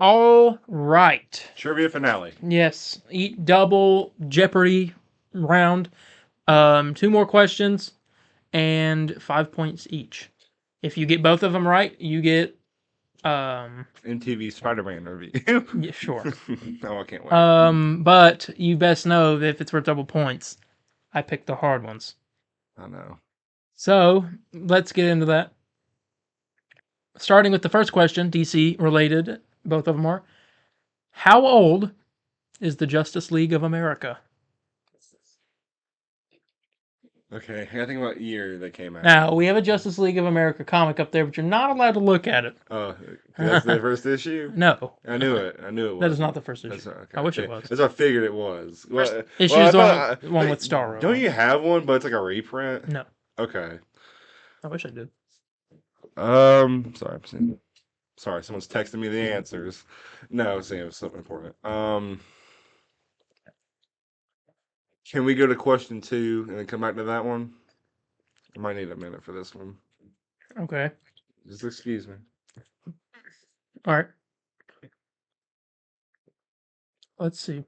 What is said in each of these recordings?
All right. Trivia finale. Yes. Eat double Jeopardy round. 2 more questions and 5 points each. If you get both of them right, you get MTV Spider-Man review. yeah, sure. No, I can't wait. But you best know that if it's worth double points, I picked the hard ones. I know. So let's get into that. Starting with the first question, DC related, both of them are. How old is the Justice League of America? Okay, I gotta think about year they came out. Now, we have a Justice League of America comic up there, but you're not allowed to look at it. Oh, that's the first issue? No. I knew it. I knew it was. That is not the first issue. Okay. I wish it was. That's what I figured it was. Issue is the one with Starro. Don't you have one, but it's like a reprint? No. Okay. I wish I did. Sorry, someone's texting me the answers. No, I was saying it was something important. Can we go to question 2 and then come back to that one? I might need a minute for this one. Okay. Just excuse me. All right. Let's see.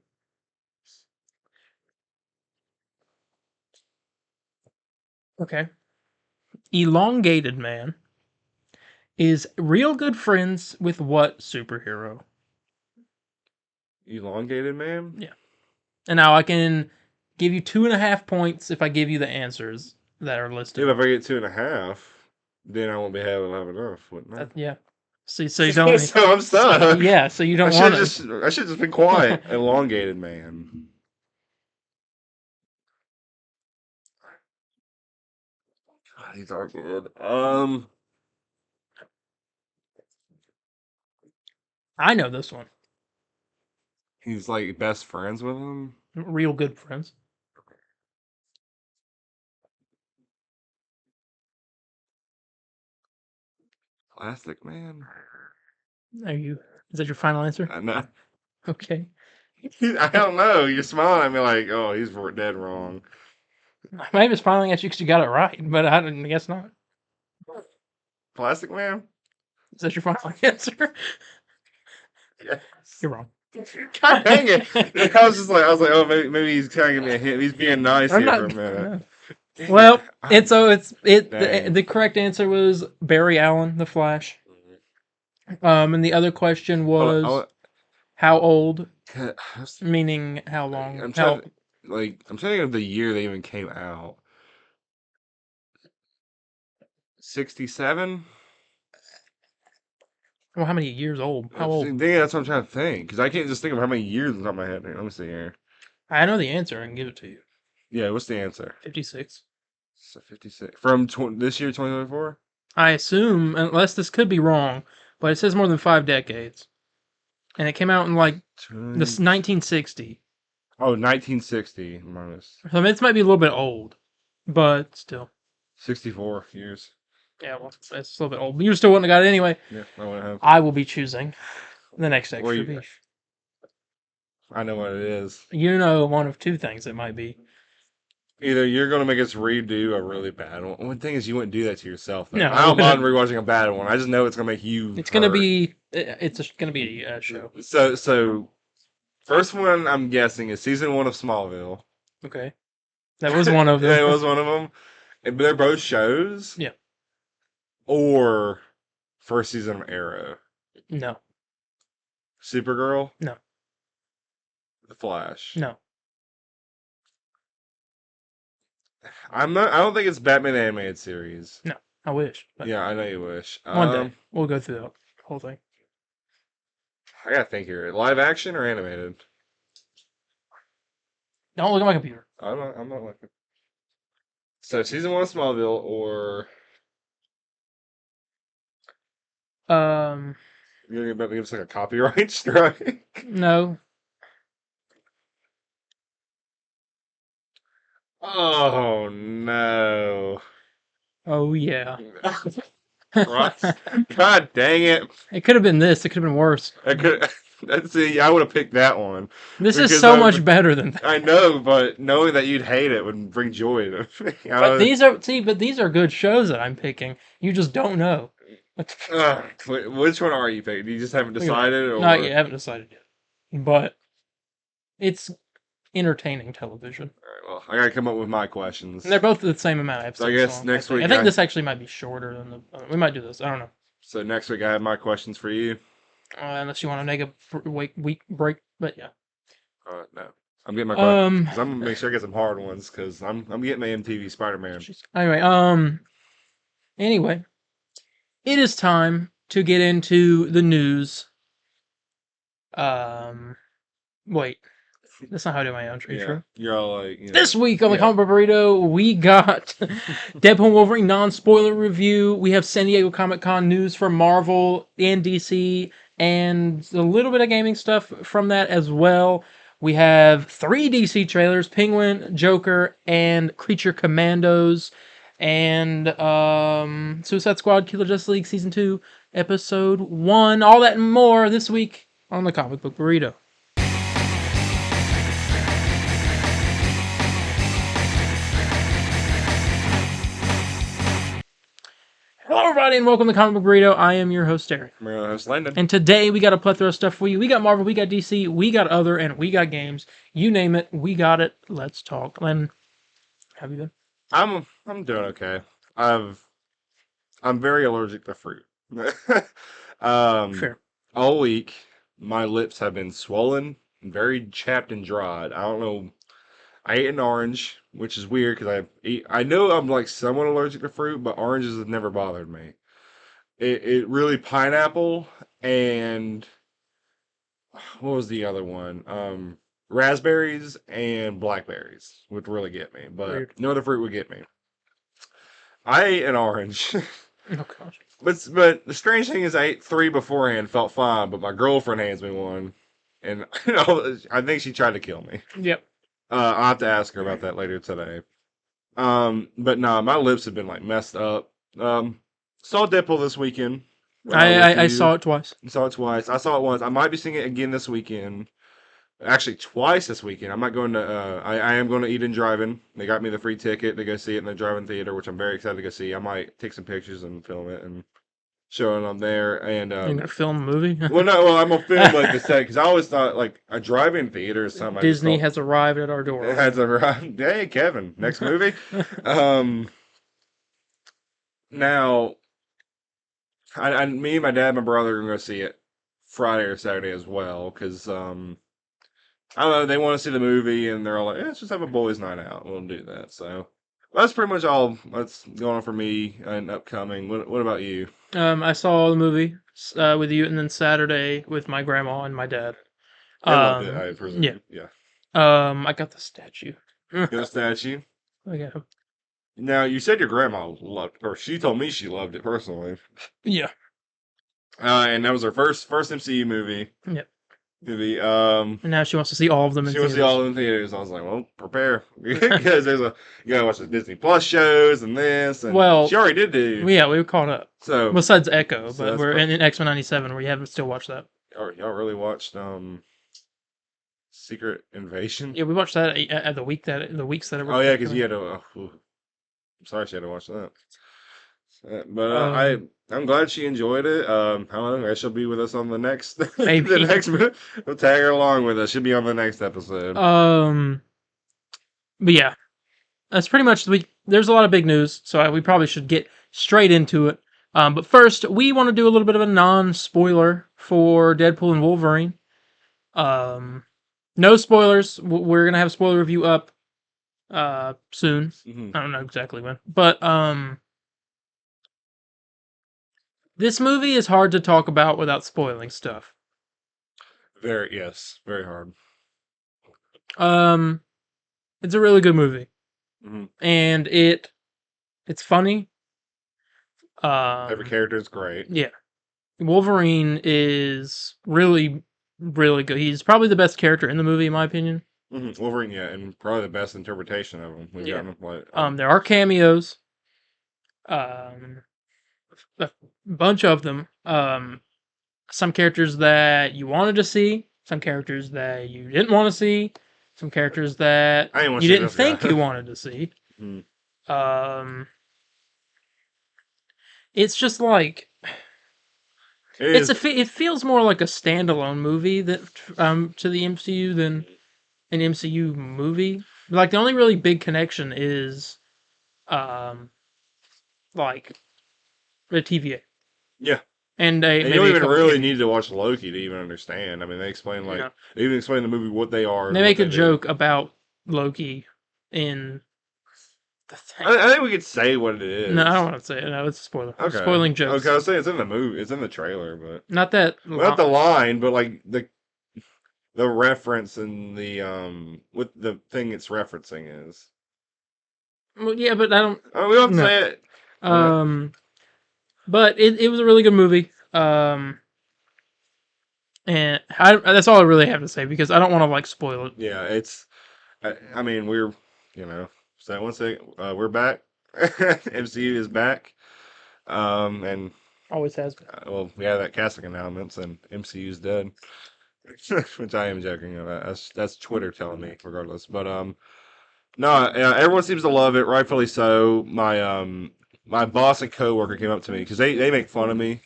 Okay. Elongated Man is real good friends with what superhero? Elongated Man? Yeah. And now I can give you 2.5 points if I give you the answers that are listed. Yeah, if I get 2.5, then I won't be able to have enough, wouldn't I? Yeah. See, so you don't. So I'm stuck. Yeah, so you don't want to. I should just been quiet. Elongated Man. God, these are good. I know this one. He's like best friends with him. Real good friends. Plastic Man. Is that your final answer? No. Okay. I don't know. You're smiling at me like, oh, he's dead wrong. I might be smiling at you because you got it right, but I guess not. Plastic Man? Is that your final answer? Yes. You're wrong. God dang it! I was like, oh, maybe he's trying to give me a hint. He's being nice here for a minute. Well, the correct answer was Barry Allen, the Flash. And the other question was how old, meaning how long. I'm trying of the year they even came out. 67. Well, how many years old? How old? Yeah, that's what I'm trying to think. Because I can't just think of how many years on top of my head. Let me see here. I know the answer. I can give it to you. Yeah, what's the answer? 56. So 56 from this year, 2024. I assume, unless this could be wrong, but it says more than 5 decades, and it came out in like this 1960. Oh, 1960 minus. So this might be a little bit old, but still. 64 years. Yeah, well, it's a little bit old. You still wouldn't have got it anyway. Yeah, I wouldn't have. I will be choosing the next extra beef. I know what it is. You know one of 2 things it might be. Either you're going to make us redo a really bad one. One thing is you wouldn't do that to yourself. Though. No, I don't mind rewatching a bad one. I just know it's going to make you. It's going to be. It's going to be a show. So first one I'm guessing is season 1 of Smallville. Okay, that was one of them. Yeah, it was one of them. But they're both shows. Yeah. Or first season of Arrow. No. Supergirl. No. The Flash. No. I don't think it's Batman the Animated Series. No, I wish. Yeah, I know you wish. One day we'll go through the whole thing. I gotta think here. Live action or animated? Don't look at my computer. I'm not looking. So season 1 of Smallville or you're about to give us like a copyright strike? No. Oh no. Oh yeah. God dang it. It could have been this. It could have been worse. I would have picked that one. This is so much better than that. I know, but knowing that you'd hate it would bring joy to me. But these are good shows that I'm picking. You just don't know. Which one are you picking? You just haven't decided, or not yet? I haven't decided yet, but it's entertaining television. All right, well, I gotta come up with my questions. And they're both the same amount of episodes. So I guess next week, I think this actually might be shorter than the. We might do this. I don't know. So next week I have my questions for you. Unless you want to make a week break, but yeah. No. I'm getting my questions. 'Cause I'm gonna make sure I get some hard ones because I'm getting my MTV Spider-Man. Anyway, it is time to get into the news. Wait, that's not how I do my own intro. You're all like, This week on the Comic Book Burrito, we got Deadpool and Wolverine non-spoiler review. We have San Diego Comic-Con news from Marvel and DC, and a little bit of gaming stuff from that as well. We have 3 DC trailers: Penguin, Joker, and Creature Commandos, and Suicide Squad, Killer Justice League Season 2, Episode 1. All that and more this week on the Comic Book Burrito. Hello, everybody, and welcome to Comic Book Burrito. I am your host, Darien. I'm your host, Landon. And today, we got a plethora of stuff for you. We got Marvel, we got DC, we got other, and we got games. You name it, we got it. Let's talk. Landon, how have you been? I'm doing okay. I'm very allergic to fruit. Fair. All week, my lips have been swollen, and very chapped and dried. I don't know. I ate an orange, which is weird because I know I'm like somewhat allergic to fruit, but oranges have never bothered me. It really pineapple and what was the other one? Raspberries and blackberries would really get me, but weird. No other fruit would get me. I ate an orange. Oh gosh. But the strange thing is I ate 3 beforehand, felt fine, but my girlfriend hands me one, and I think she tried to kill me. Yep. I'll have to ask her about that later today. But nah, my lips have been like messed up. Saw Deadpool this weekend. I saw it twice. Saw it twice. I saw it once. I might be seeing it again this weekend. Actually, twice this weekend. I'm not going to. I am going to Eden Drive-In. They got me the free ticket to go see it in the drive-in theater, which I'm very excited to go see. I might take some pictures and film it and show it on there. And you're gonna film a movie? I'm gonna film like the set because I always thought like a drive-in theater is something. Disney has arrived at our door. It has arrived. Hey, Kevin, next movie. Now, me and my dad, and my brother are gonna go see it Friday or Saturday as well because I don't know, they want to see the movie, and they're all like, let's just have a boys' night out. We'll do that. So that's pretty much all that's going on for me and upcoming. What about you? I saw the movie with you, and then Saturday with my grandma and my dad. I loved it, I presume. Yeah. I got the statue. Got a statue? I got him. Now, you said your grandma loved it, or she told me she loved it personally. Yeah. And that was her first MCU movie. Yep. And now she wants to see all of them in theaters. She wants to see all of them in theaters. I was like, well, prepare. Because you gotta watch the Disney Plus shows and this. And she already did do. Yeah, we were caught up. So besides Echo, but we're in X-Men 97 where you haven't still watched that. Y'all really watched Secret Invasion? Yeah, we watched that at the weeks that it was. Oh yeah, because you had to. I'm sorry she had to watch that. But I'm glad she enjoyed it. I don't know. She'll be with us on the next. Maybe the next. We'll tag her along with us. She'll be on the next episode. But yeah, that's pretty much there's a lot of big news, so we probably should get straight into it. But first, we want to do a little bit of a non-spoiler for Deadpool and Wolverine. No spoilers. We're gonna have a spoiler review up soon. Mm-hmm. I don't know exactly when, but this movie is hard to talk about without spoiling stuff. Very hard. It's a really good movie, mm-hmm. and it's funny. Every character is great. Yeah, Wolverine is really, really good. He's probably the best character in the movie, in my opinion. Mm-hmm. Wolverine, yeah, and probably the best interpretation of him. There are cameos. A bunch of them. Some characters that you wanted to see, some characters that you didn't want to see, some characters that you didn't think you wanted to see. Mm. It's just like It feels more like a standalone movie that to the MCU than an MCU movie. Like the only really big connection is like the TVA. Yeah. And you maybe don't a even couple really cameos. need to watch Loki to even understand. I mean, they explain No. they even explain the movie what they are They and what make a they do. joke about Loki in the thing. I think we could say what it No, I don't is. want to say it. No, it's a spoiler. We're Okay. spoiling jokes. Okay, I'll say it's in the movie. It's in the trailer, but Not that. well, not the line, but like the reference and the what the thing it's referencing is. Well, yeah, but I don't. Oh, we don't have to No. say it. But it was a really good movie. And that's all I really have to say because I don't want to like spoil it. Yeah, it's. I mean, we're So one second, we're back. MCU is back. And Always has been. well, we have that casting announcements, and MCU's dead, which I am joking about. That's Twitter telling me, regardless. But no, everyone seems to love it, rightfully so. My boss and coworker came up to me because they make fun of me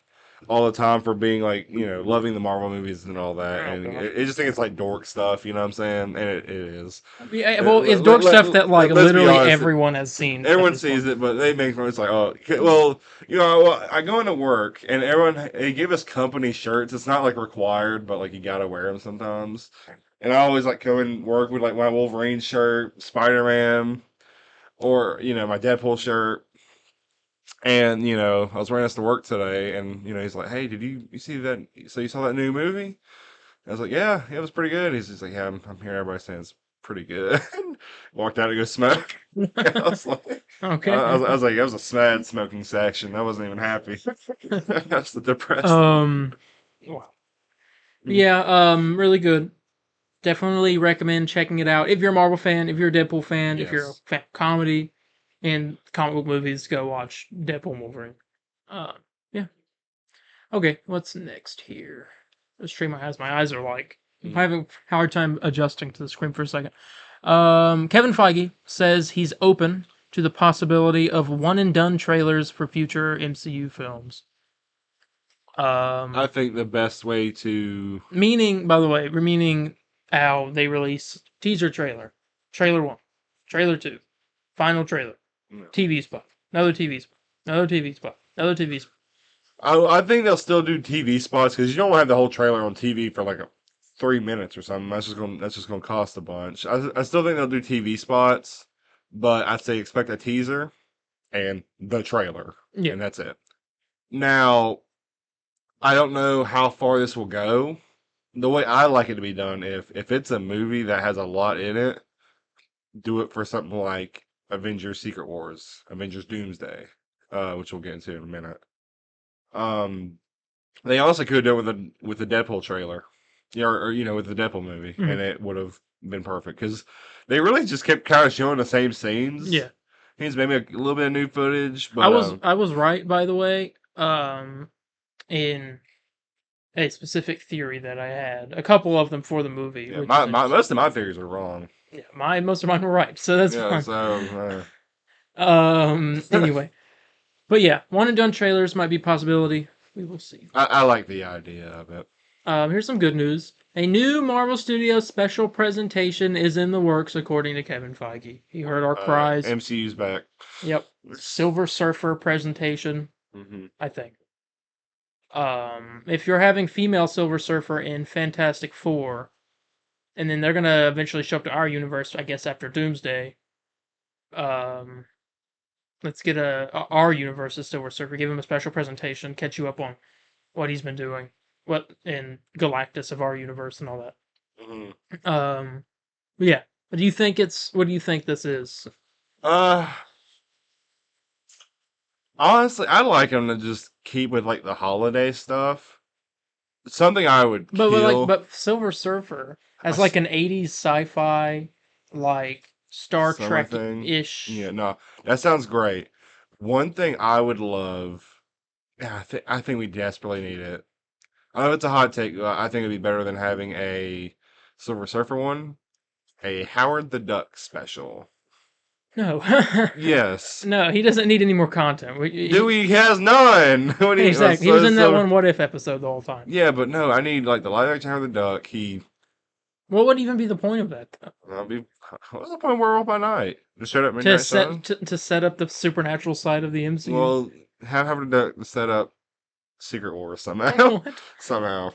all the time for being like loving the Marvel movies and all that, Oh and god. it just think it's like dork stuff, you know what I'm saying? And it is. Yeah, well, it's dork stuff that like Let's be literally honest, everyone has seen. everyone sees it, but they make fun. It's like, oh, well, I go into work and they give us company shirts. It's not like required, but like you gotta wear them sometimes. And I always like go and work with like my Wolverine shirt, Spider Man, or my Deadpool shirt. And I was wearing this to work today, and he's like, "Hey, did you see that? So you saw that new movie?" I was like, "Yeah, it was pretty good." He's just like, "Yeah, I'm hearing everybody saying it's pretty good." Walked out to go smoke. I was like, Okay. I was like, it was a sad smoking section. I wasn't even happy. That's the depressed. Wow. Yeah. Really good. Definitely recommend checking it out if you're a Marvel fan, if you're a Deadpool fan, if you're a Yes. fan of comedy and comic book movies. Go watch Deadpool and Wolverine. Yeah. Okay. What's next here? Let's train my eyes. My eyes are like I'm having a hard time adjusting to the screen for a second. Kevin Feige says he's open to the possibility of one and done trailers for future MCU films. I think the best way to Meaning, by the way, we're meaning how they release teaser trailer, trailer 1, trailer 2, final trailer, TV spot, another TV spot, another TV spot, another TV spot. I think they'll still do TV spots because you don't have the whole trailer on TV for like 3 minutes or something. That's just gonna cost a bunch. I still think they'll do TV spots, but I'd say expect a teaser and the trailer, Yeah. and that's it. Now, I don't know how far this will go. The way I like it to be done, if it's a movie that has a lot in it, do it for something like Avengers Secret Wars, Avengers Doomsday, which we'll get into in a minute. They also could do it with the Deadpool trailer, or with the Deadpool movie, and it would have been perfect because they really just kept kind of showing the same scenes. Yeah. Means maybe a little bit of new footage, but I was right, by the way, in a specific theory that I had. A couple of them for the movie. yeah, most of my theories are wrong. Yeah, most of mine were right, so that's fine. So Anyway. But yeah, one and done trailers might be a possibility. We will see. I like the idea of it. Here's some good news. A new Marvel Studios special presentation is in the works, according to Kevin Feige. He heard our cries. MCU's back. Yep. Silver Surfer presentation, I think. If you're having female Silver Surfer in Fantastic Four, and then they're gonna eventually show up to our universe, I guess after Doomsday. Let's get our universe's Silver Surfer, give him a special presentation, catch you up on what he's been doing, what in Galactus of our universe and all that. Yeah. What do you think this is? Honestly, I like them to just keep with like the holiday stuff. Something I would kill. But Silver Surfer as like an 80s sci-fi like Star Trek-ish. Yeah, no, that sounds great. One thing I would love, I think we desperately need it. I know it's a hot take. I think it'd be better than having a Silver Surfer one. A Howard the Duck special. No. Yes. No, he doesn't need any more content. He has none. Exactly. He was in that one What If episode the whole time. Yeah, but no, I need like the live action Howard the Duck. What would even be the point of that? What's the point of Werewolf by Night? To set up Midnight Sun? To set up the supernatural side of the MCU. Well, have Howard the Duck set up Secret Wars somehow. Somehow.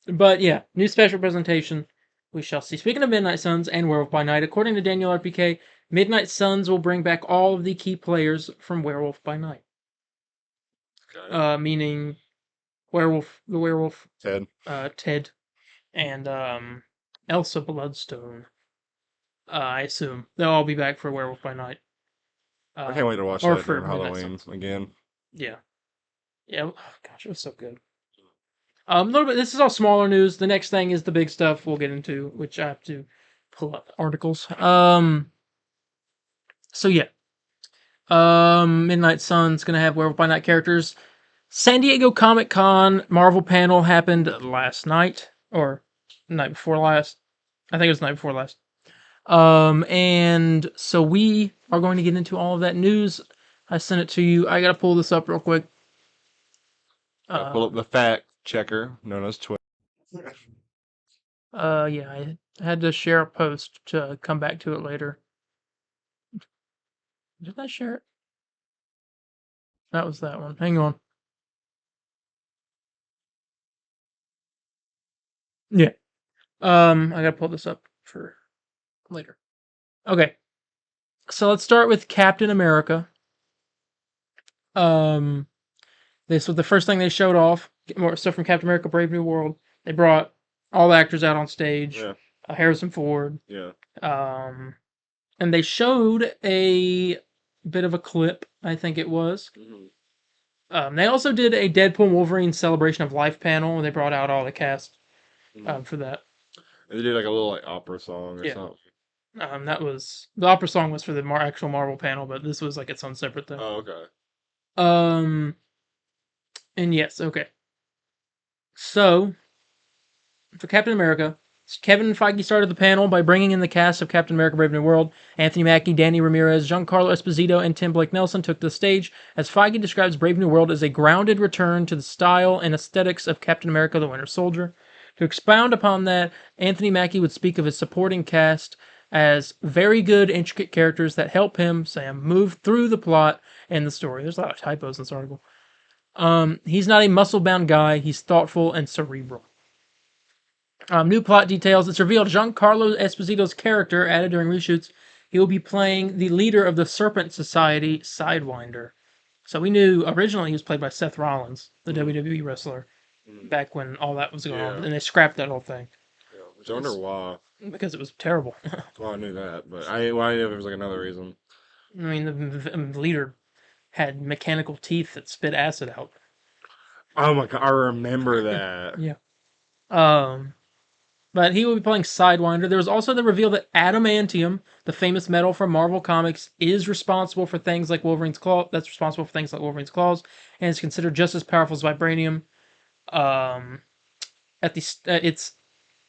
But yeah, new special presentation. We shall see. Speaking of Midnight Suns and Werewolf by Night, according to Daniel RPK, Midnight Suns will bring back all of the key players from Werewolf by Night. Okay. Meaning the werewolf, Ted, and Elsa Bloodstone. I assume they'll all be back for Werewolf by Night. I can't wait to watch that for Halloween again. Yeah. Oh gosh, it was so good. A little bit. This is all smaller news. The next thing is the big stuff we'll get into, which I have to pull up articles. So yeah. Midnight Sun's gonna have Werewolf by Night characters. San Diego Comic-Con Marvel panel happened last night, or night before last. I think it was the night before last. And so we are going to get into all of that news. I sent it to you. I gotta pull this up real quick. Pull up the fact checker, known as Twitter. Yeah, I had to share a post to come back to it later. Did I share it? That was that one. Hang on. Yeah. I gotta pull this up for later. Okay. So let's start with Captain America. This was the first thing they showed off. More stuff from Captain America: Brave New World. They brought all the actors out on stage. Yeah. Harrison Ford. Yeah. And they showed a bit of a clip, I think it was. Mm-hmm. They also did a Deadpool and Wolverine Celebration of Life panel, and they brought out all the cast for that. They did like a little opera song or something. That was the opera song was for the actual Marvel panel, but this was like its own separate thing. Oh, okay. And yes, okay. So, for Captain America, Kevin Feige started the panel by bringing in the cast of Captain America: Brave New World. Anthony Mackie, Danny Ramirez, Giancarlo Esposito, and Tim Blake Nelson took the stage as Feige describes Brave New World as a grounded return to the style and aesthetics of Captain America: The Winter Soldier. To expound upon that, Anthony Mackie would speak of his supporting cast as very good, intricate characters that help him, Sam, move through the plot and the story. There's a lot of typos in this article. He's not a muscle-bound guy. He's thoughtful and cerebral. New plot details. It's revealed Giancarlo Esposito's character, added during reshoots, he will be playing the leader of the Serpent Society, Sidewinder. So we knew originally he was played by Seth Rollins, the WWE wrestler, back when all that was going on, and they scrapped that whole thing. Yeah, which I wonder why. Because it was terrible. Well, I knew that, but I knew there was like another reason. I mean, the leader had mechanical teeth that spit acid out. Oh my god, I remember that. Yeah. But he will be playing Sidewinder. There was also the reveal that adamantium, the famous metal from Marvel Comics, is responsible for things like Wolverine's claw. That's responsible for things like Wolverine's claws, and is considered just as powerful as vibranium. It's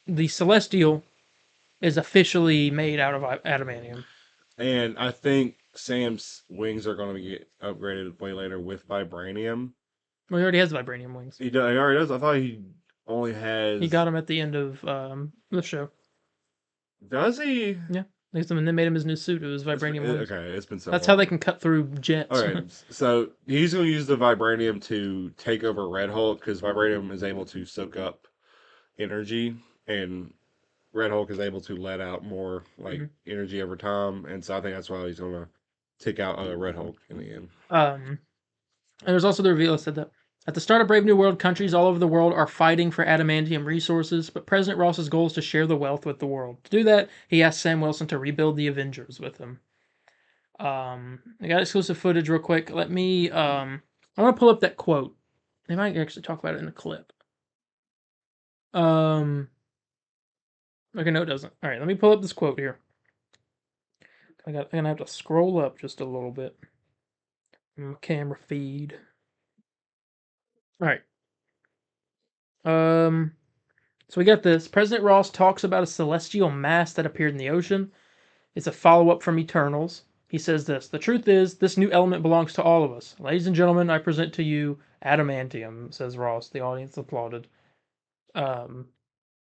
the Celestial is officially made out of adamantium. And I think Sam's wings are going to get upgraded way later with vibranium. Well, he already has vibranium wings. He already does. I thought he only has. He got him at the end of the show. Does he? Yeah. They made him his new suit. It was vibranium wings. Okay, it's been so That's long. how they can cut through jets. Okay, so he's going to use the vibranium to take over Red Hulk because vibranium is able to soak up energy, and Red Hulk is able to let out more energy over time, and so I think that's why he's going to take out Red Hulk in the end. And there's also the reveal that said that at the start of Brave New World, countries all over the world are fighting for adamantium resources, but President Ross's goal is to share the wealth with the world. To do that, he asked Sam Wilson to rebuild the Avengers with him. I got exclusive footage real quick. Let me, I want to pull up that quote. They might actually talk about it in the clip. Okay, no, it doesn't. All right, let me pull up this quote here. I'm gonna have to scroll up just a little bit. Camera feed. All right. So we got this. President Ross talks about a celestial mass that appeared in the ocean. It's a follow-up from Eternals. He says this: "The truth is, this new element belongs to all of us. Ladies and gentlemen, I present to you Adamantium," says Ross. The audience applauded.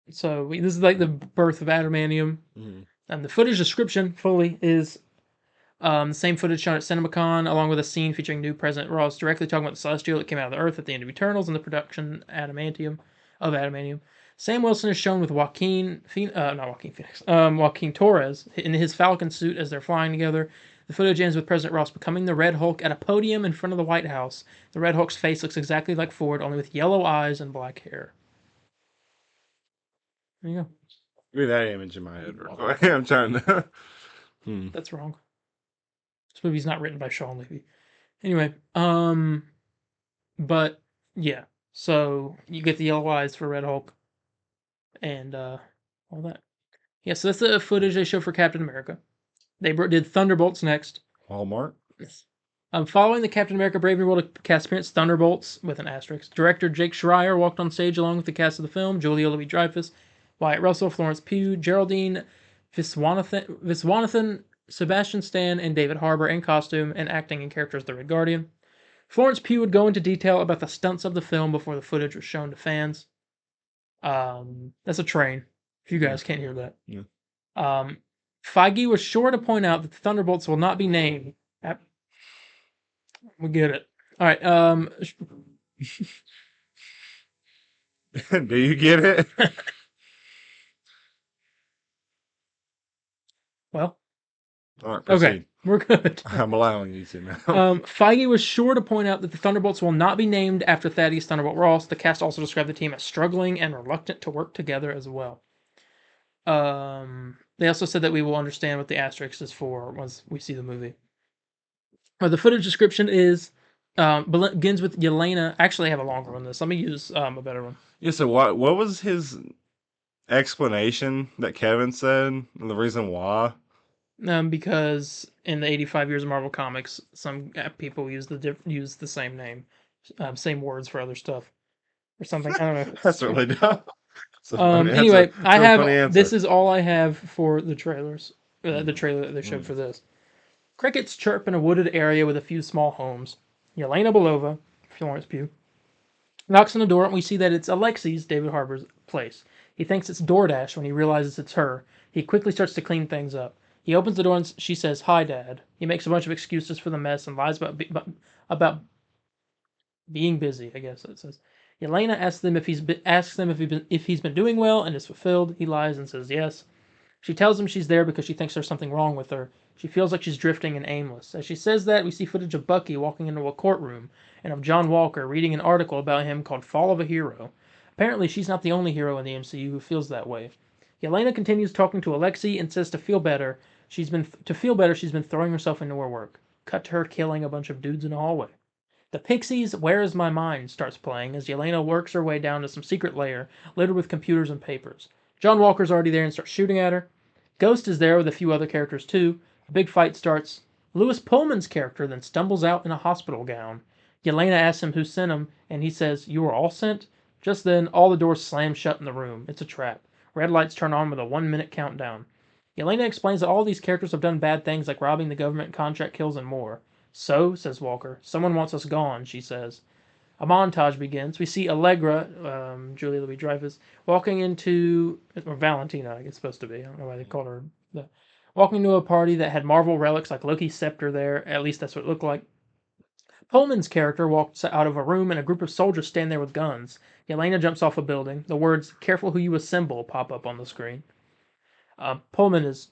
So this is like the birth of Adamantium. Mm-hmm. And the footage description, Folie, is the same footage shown at CinemaCon, along with a scene featuring new President Ross directly talking about the Celestial that came out of the Earth at the end of Eternals and the production Adamantium. Sam Wilson is shown with Joaquin Torres in his Falcon suit as they're flying together. The footage ends with President Ross becoming the Red Hulk at a podium in front of the White House. The Red Hulk's face looks exactly like Ford, only with yellow eyes and black hair. There you go. Give me that image in my head. I'm trying to. That's wrong. This movie's not written by Sean Levy. Anyway, but yeah. So you get the yellow eyes for Red Hulk, and all that. Yeah. So that's the footage they showed for Captain America. They did Thunderbolts next. Hallmark. Yes. Following the Captain America Brave New World cast appearance, Thunderbolts with an asterisk. Director Jake Schreier walked on stage along with the cast of the film: Julia Louis-Dreyfus, Wyatt Russell, Florence Pugh, Geraldine Viswanathan, Sebastian Stan, and David Harbour in costume and acting in character as the Red Guardian. Florence Pugh would go into detail about the stunts of the film before the footage was shown to fans. That's a train, if you guys can't hear that. Yeah. Feige was sure to point out that the Thunderbolts will not be named. We get it. All right. Do you get it? Well. All right, proceed. Okay, we're good. I'm allowing you to now. Feige was sure to point out that the Thunderbolts will not be named after Thaddeus Thunderbolt Ross. The cast also described the team as struggling and reluctant to work together as well. They also said that we will understand what the asterisk is for once we see the movie. The footage description is begins with Yelena. Actually, I have a longer one. Let me use a better one. Yeah. So what was his explanation that Kevin said, and the reason why? Because in the 85 years of Marvel Comics, some people use the same name, same words for other stuff, or something. I don't know. That's really dumb. Anyway, I have. This is all I have for the trailers. The trailer that they showed for this. Crickets chirp in a wooded area with a few small homes. Yelena Belova, Florence Pugh, knocks on the door, and we see that it's Alexi's, David Harbour's, place. He thinks it's DoorDash when he realizes it's her. He quickly starts to clean things up. He opens the door and she says, "Hi, Dad." He makes a bunch of excuses for the mess and lies about being busy, I guess it says. Yelena asks him if he's been doing well and is fulfilled. He lies and says yes. She tells him she's there because she thinks there's something wrong with her. She feels like she's drifting and aimless. As she says that, we see footage of Bucky walking into a courtroom and of John Walker reading an article about him called Fall of a Hero. Apparently, she's not the only hero in the MCU who feels that way. Yelena continues talking to Alexei and says to feel better, she's been throwing herself into her work. Cut to her killing a bunch of dudes in a hallway. The Pixies' Where Is My Mind starts playing as Yelena works her way down to some secret lair littered with computers and papers. John Walker's already there and starts shooting at her. Ghost is there with a few other characters too. A big fight starts. Lewis Pullman's character then stumbles out in a hospital gown. Yelena asks him who sent him, and he says, "You were all sent?" Just then, all the doors slam shut in the room. It's a trap. Red lights turn on with a 1-minute countdown. Yelena explains that all these characters have done bad things like robbing the government, contract kills, and more. "So," says Walker, "someone wants us gone," she says. A montage begins. We see Allegra, Julia Louis-Dreyfus, walking into, or Valentina, I guess it's supposed to be. I don't know why they called her that. Walking into a party that had Marvel relics like Loki's scepter there. At least that's what it looked like. Pullman's character walks out of a room and a group of soldiers stand there with guns. Yelena jumps off a building. The words, "Careful who you assemble," pop up on the screen. Pullman is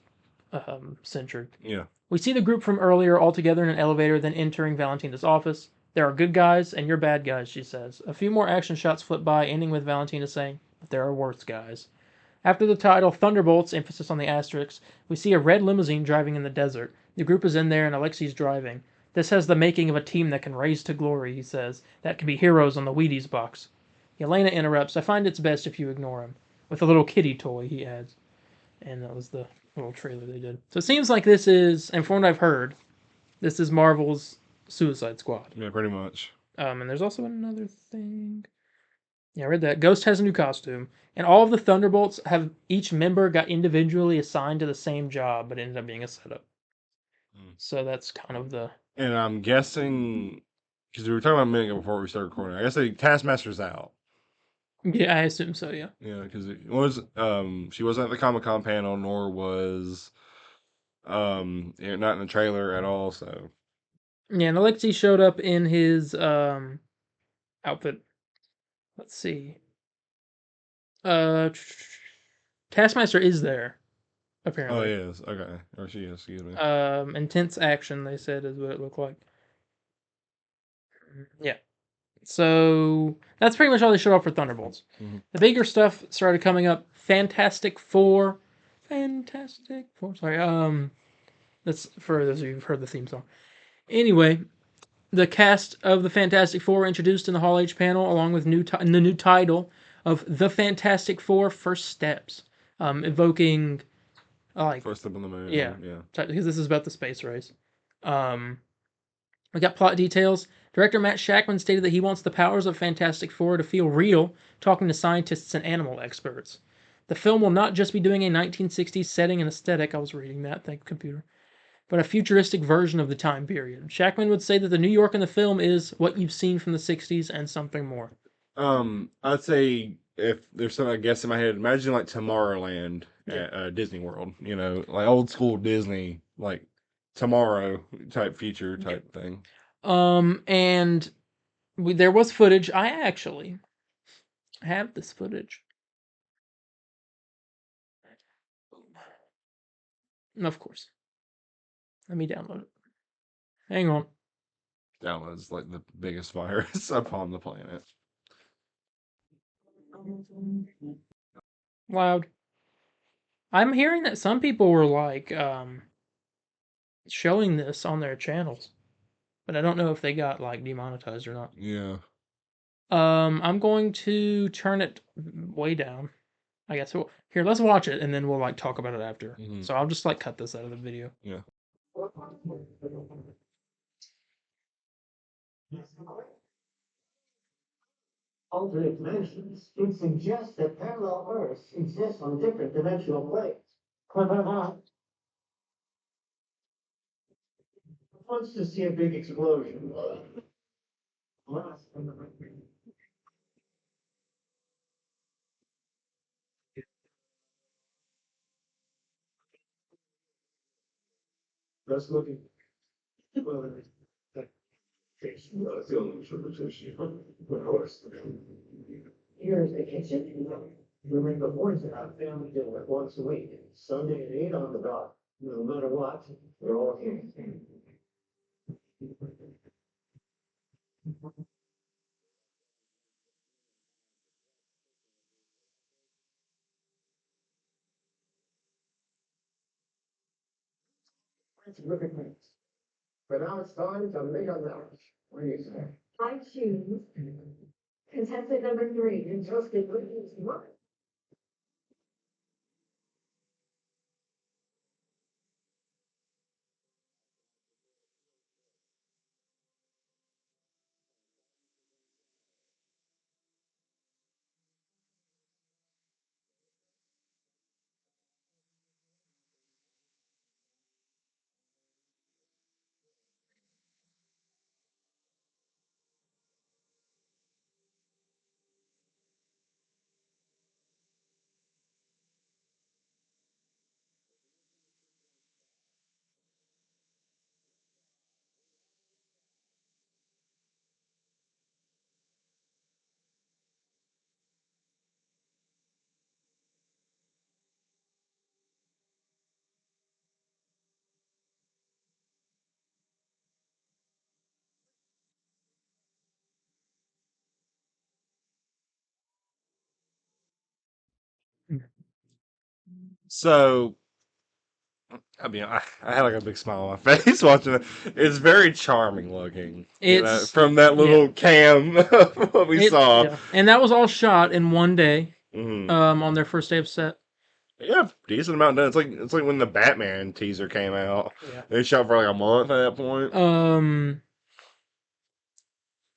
censured. Yeah. We see the group from earlier all together in an elevator, then entering Valentina's office. "There are good guys and you're bad guys," she says. A few more action shots flip by, ending with Valentina saying, "But there are worse guys." After the title Thunderbolts, emphasis on the asterisks, we see a red limousine driving in the desert. The group is in there and Alexei's driving. "This has the making of a team that can raise to glory," he says. "That can be heroes on the Wheaties box." Yelena interrupts, "I find it's best if you ignore him." With a little kitty toy, he adds. And that was the little trailer they did. So it seems like this is, and from what I've heard, this is Marvel's Suicide Squad. Yeah, pretty much. And there's also another thing. Yeah, I read that. Ghost has a new costume, and all of the Thunderbolts have each member got individually assigned to the same job, but it ended up being a setup. So that's kind of the. And I'm guessing because we were talking about a minute ago before we started recording. I guess the Taskmaster's out. Yeah, I assume so. Yeah. Yeah, because it was she wasn't at the Comic-Con panel, nor was not in the trailer at all. So Yeah, and Alexei showed up in his outfit. Let's see. Uh, Taskmaster is there oh, apparently. he is okay, or she is. Excuse me. Intense action. They said is what it looked like. Yeah. So that's pretty much all they showed off for Thunderbolts. Mhm. The bigger stuff started coming up. Fantastic Four. Fantastic Four. Sorry. That's for those of you who've heard the theme song. Anyway, the cast of the Fantastic Four introduced in the Hall H panel, along with the new title of The Fantastic Four: First Steps, evoking like First step on the moon. yeah, Yeah. because this is about the space race. We got plot details. Director Matt Shakman stated that he wants the powers of Fantastic Four to feel real, talking to scientists and animal experts. The film will not just be doing a 1960s setting and aesthetic, I was reading that, thank computer, but a futuristic version of the time period. Shakman would say that the New York in the film is what you've seen from the 60s and something more. I'd say if there's something I guess in my head, imagine like Tomorrowland Yeah. at Disney World. You know, like old school Disney, like tomorrow type future type thing. And there was footage. I actually have this footage. Of course. Let me download it. Hang on. That was like the biggest virus upon the planet. Loud. I'm hearing that some people were like showing this on their channels, but I don't know if they got like demonetized or not. Yeah. I'm going to turn it way down. I guess here, let's watch it and then we'll like talk about it after. Mm-hmm. So I'll just like cut this out of the video. Yeah. Alternate dimensions would suggest that parallel Earths exist on different dimensional planes. Wants to see a big explosion. That's looking. Well, of course. Here's the kitchen. Remember, boys and our family dinner once a week, Sunday at 8 on the dot. No matter what, we're all here. That's terrific news. But now it's time to make a match. What do you say? I choose contestant number 3, Justin Williams. So I mean, I had like a big smile on my face watching it. It's very charming looking, you know, It's from that little cam of what we saw. Yeah, and that was all shot in one day. Mm-hmm. On their first day of set. Yeah, decent amount done. It's like when the Batman teaser came out. Yeah. They shot for like a month at that point.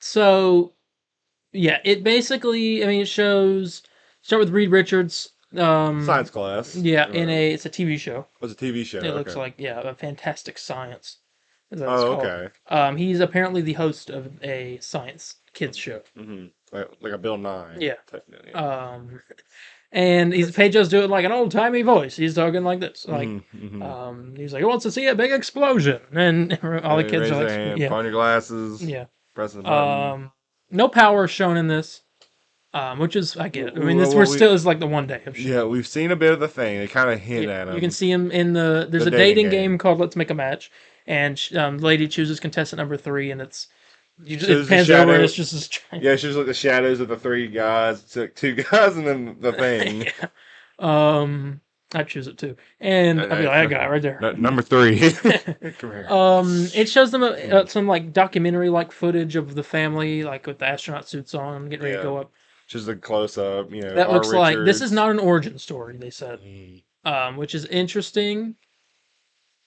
So Yeah, it basically, I mean, it shows, start with Reed Richards. Science class. Yeah, it's a TV show. It's a TV show. It looks like, a Fantastic Science. Is what it's Oh, called. okay. He's apparently the host of a science kids show. Mm-hmm. Like a Bill Nye. Yeah. Technically. And Pedro's doing like an old timey voice. He's talking like this, like, he's like, he wants to see a big explosion, and all the kids are like, hand, yeah, find your glasses, press the button. No power shown in this, which is I get it. I mean, we're still is like the one day of shit. Yeah, we've seen a bit of the thing. They kind of hint at him. You can see him in there's a dating game called Let's Make a Match, and lady chooses contestant number 3, and it pans over and it's just this giant... Yeah, it's just like the shadows of the 3 guys. It's like 2 guys and then the thing. I choose it too, and I'd be like, that guy right there. Number 3. Come here. It shows them some like documentary like footage of the family, like with the astronaut suits on, getting ready to go up. Just a close up, you know. That looks like this is not an origin story. They said, which is interesting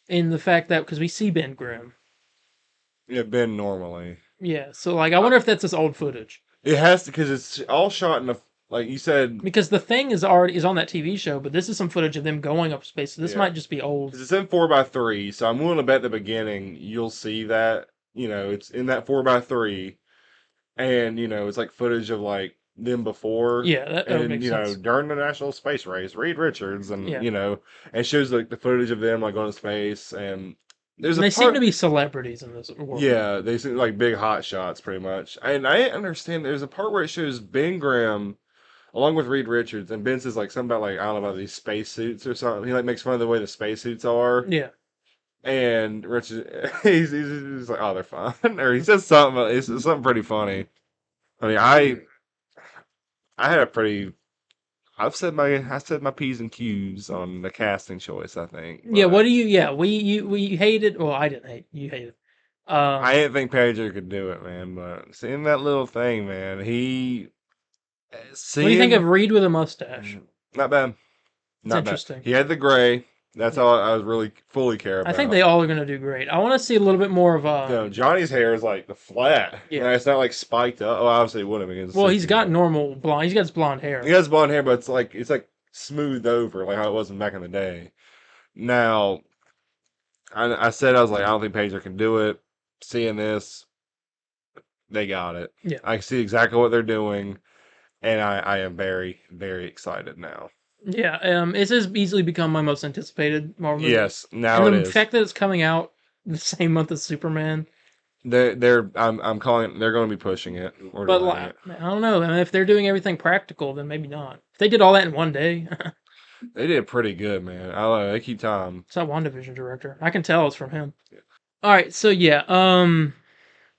in the fact that because we see Ben Grimm. Yeah, Ben normally. Yeah, so like I wonder if that's his old footage. It has to, because it's all shot in a, like you said, because the thing is on that TV show, but this is some footage of them going up space. So this might just be old. It's in 4x3, so I'm willing to bet at the beginning you'll see that, you know, it's in that 4x3, and you know it's like footage of like them before. Yeah, that and makes sense. Sense. During the National Space Race, Reed Richards, and you know, and shows like the footage of them like going to space, and they seem to be celebrities in this world. Yeah, they seem like big hot shots, pretty much. And I understand there's a part where it shows Ben Grimm along with Reed Richards, and Ben says like something about like I don't know about these spacesuits or something. He like makes fun of the way the spacesuits are. Yeah. And Richard, he's like, oh, they're fine, or he says something. It's something pretty funny. I mean, I had a pretty. I said my P's and Q's on the casting choice. I think. Yeah. What do you? Yeah. We hated. Well, I didn't hate. You hated. I didn't think Pedro could do it, man. But seeing that little thing, man, what do you think of Reed with a mustache? Not bad. Not interesting. Bad. He had the gray. That's all I was really fully care about. I think they all are going to do great. I want to see a little bit more of Johnny's hair is like the flat. Yeah, it's not like spiked up. Oh, obviously it would have been. Well, he's got normal blonde. He's got his blonde hair. He has blonde hair, but it's like smoothed over, like how it was back in the day. Now, I said I was like, I don't think Pedro can do it. Seeing this, they got it. Yeah, I see exactly what they're doing, and I am very, very excited now. Yeah, this has easily become my most anticipated Marvel movie. Yes, now and it is. The fact that it's coming out the same month as Superman. I'm calling. They're going to be pushing it. But like, I don't know. I mean, if they're doing everything practical, then maybe not. If they did all that in one day. They did pretty good, man. I love it. They keep time. It's that WandaVision director. I can tell it's from him. Yeah. All right, so yeah,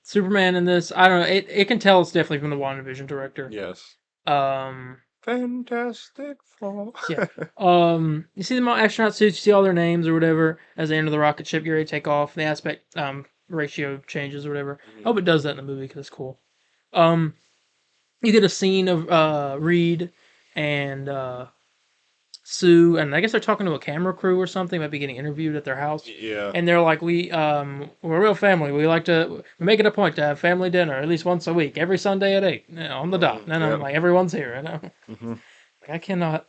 Superman in this. I don't know. It can tell it's definitely from the WandaVision director. Yes. Fantastic Four. Yeah. You see the astronaut suits, you see all their names or whatever as they enter the rocket ship, get ready to take off. The aspect ratio changes or whatever. I hope it does that in the movie because it's cool. You get a scene of Reed and Sue, and I guess they're talking to a camera crew or something. Might be getting interviewed at their house. Yeah. And they're like, we're a real family. We make it a point to have family dinner at least once a week, every Sunday at 8, on the dot. And I'm like, everyone's here. You know? Mm-hmm. Like, I cannot.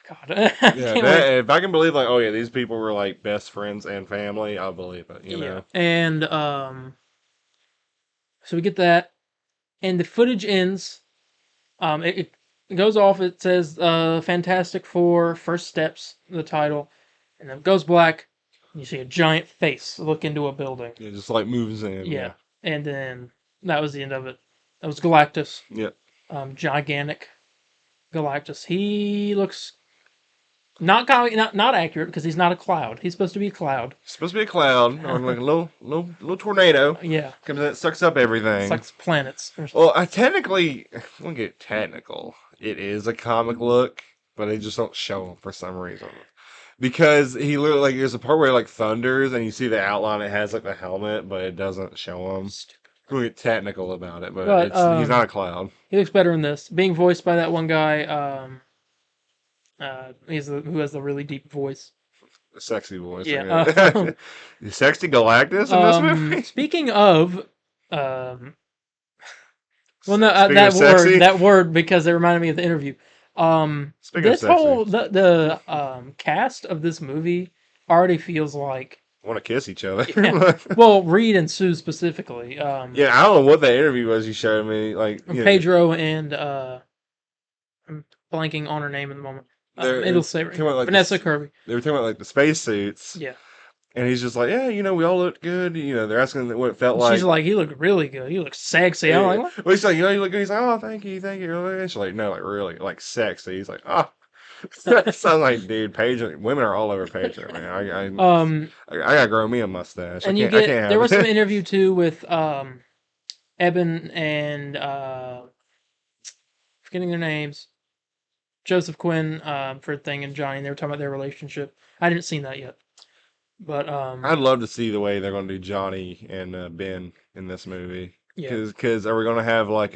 God. If I can believe, like, oh yeah, these people were like best friends and family, I'll believe it. You know. And so we get that, and the footage ends. It goes off. It says Fantastic Four, First Steps, the title. And then it goes black. And you see a giant face look into a building. Yeah, just like moves in. Yeah. And then that was the end of it. That was Galactus. Yeah. Gigantic Galactus. He looks not accurate because he's not a cloud. He's supposed to be a cloud. He's supposed to be a cloud or like a little tornado. Yeah. Comes in, sucks up everything. Sucks planets. Well, I technically, we'll get technical. It is a comic look, but they just don't show him for some reason. Because he literally, like, there's a part where he, like, thunders, and you see the outline, it has, like, the helmet, but it doesn't show him. We'll get technical about it, but he's not a cloud. He looks better in this. Being voiced by that one guy, who has the really deep voice. A sexy voice. Yeah. Sexy Galactus in this movie? Speaking of... Well, no, Speaking of sexy, that word, because it reminded me of the interview. speaking of This whole sexy, the cast of this movie already feels like, want to kiss each other. yeah. Well, Reed and Sue specifically. Yeah, I don't know what that interview was you showed me. Like, Pedro and I'm blanking on her name in the moment. It'll say right. Like Vanessa Kirby. They were talking about like the spacesuits. Yeah. And he's just like, yeah, we all looked good. They're asking what it felt like. She's like, he looked really good. He looked sexy. Yeah. I'm like, what? Well, he's like, you look good. He's like, oh, thank you. And she's like, no, like really, like sexy. He's like, oh. Sounds like, dude, Paige. Women are all over Paige, man. I gotta grow me a mustache. And I can't have there was it. some interview too with Eben and forgetting their names, Joseph Quinn for Thing and Johnny. They were talking about their relationship. I didn't see that yet, but I'd love to see the way they're gonna do Johnny and Ben in this movie. Yeah. Because are we gonna have like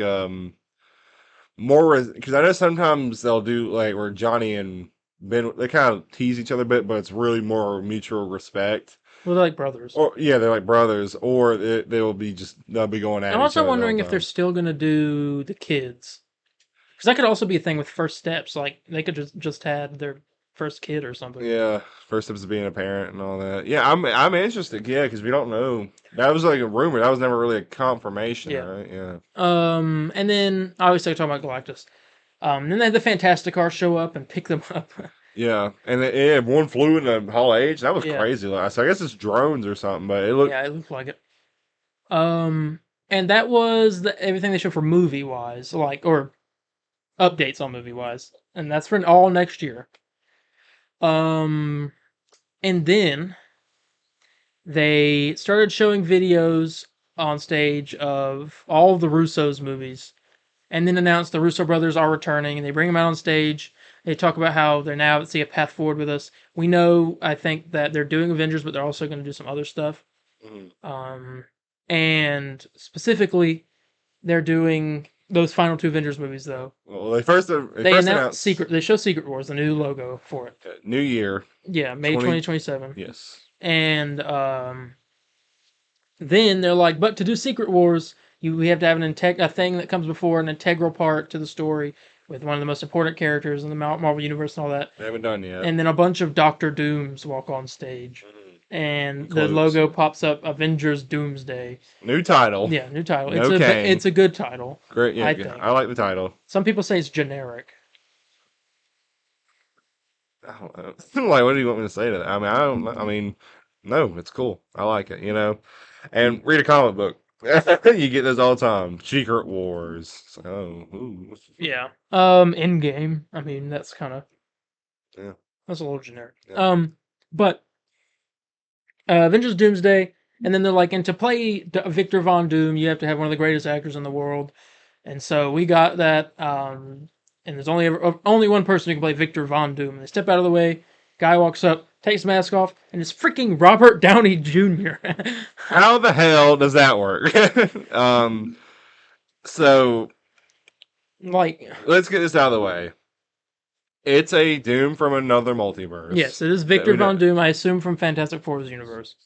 more? Because I know sometimes they'll do like where Johnny and Ben they kind of tease each other a bit, but it's really more mutual respect. Well, they're like brothers. Or yeah, they're like brothers, or they'll be going at. I'm also wondering if they're still gonna do the kids, because that could also be a thing with first steps. Like they could just had their first kid or something. Yeah, first steps of being a parent and all that. Yeah, I'm interested. Yeah, because we don't know. That was like a rumor. That was never really a confirmation, right? Yeah. And then I always talk about Galactus. Then they had the Fantastic Car show up and pick them up. Yeah, and one flew in the Hall of Age. That was crazy. So I guess it's drones or something, but it looked. Yeah, it looked like it. And that was everything they showed for movie wise, or updates on movie wise, and that's for all next year. And then they started showing videos on stage of all of the Russo's movies, and then announced the Russo brothers are returning, and they bring them out on stage. They talk about how they're now see a path forward with us. We know, I think, that they're doing Avengers, but they're also going to do some other stuff. Mm-hmm. And specifically, they're doing those final two Avengers movies, though. Well, they first announced Secret. They show Secret Wars, the new logo for it. New Year. Yeah, May 2027. Yes. And then they're like, but to do Secret Wars, we have to have a thing that comes before, an integral part to the story with one of the most important characters in the Marvel Universe and all that. They haven't done yet. And then a bunch of Doctor Dooms walk on stage. And the logo pops up, Avengers Doomsday. New title. Yeah, new title. It's a good title. Great, yeah, I think. I like the title. Some people say it's generic. I don't know. Like, what do you want me to say to that? I mean, no, it's cool. I like it, And read a comic book. You get those all the time. Secret Wars. Ooh. Yeah. Endgame. I mean, that's kind of. Yeah. That's a little generic. Yeah. But. Avengers Doomsday, and then they're like, and to play Victor Von Doom, you have to have one of the greatest actors in the world, and so we got that. And there's only one person who can play Victor Von Doom. And they step out of the way. Guy walks up, takes the mask off, and it's freaking Robert Downey Jr. How the hell does that work? So, like, let's get this out of the way. It's a Doom from another multiverse. Yes, it is Victor Von Doom, I assume from Fantastic Four's universe.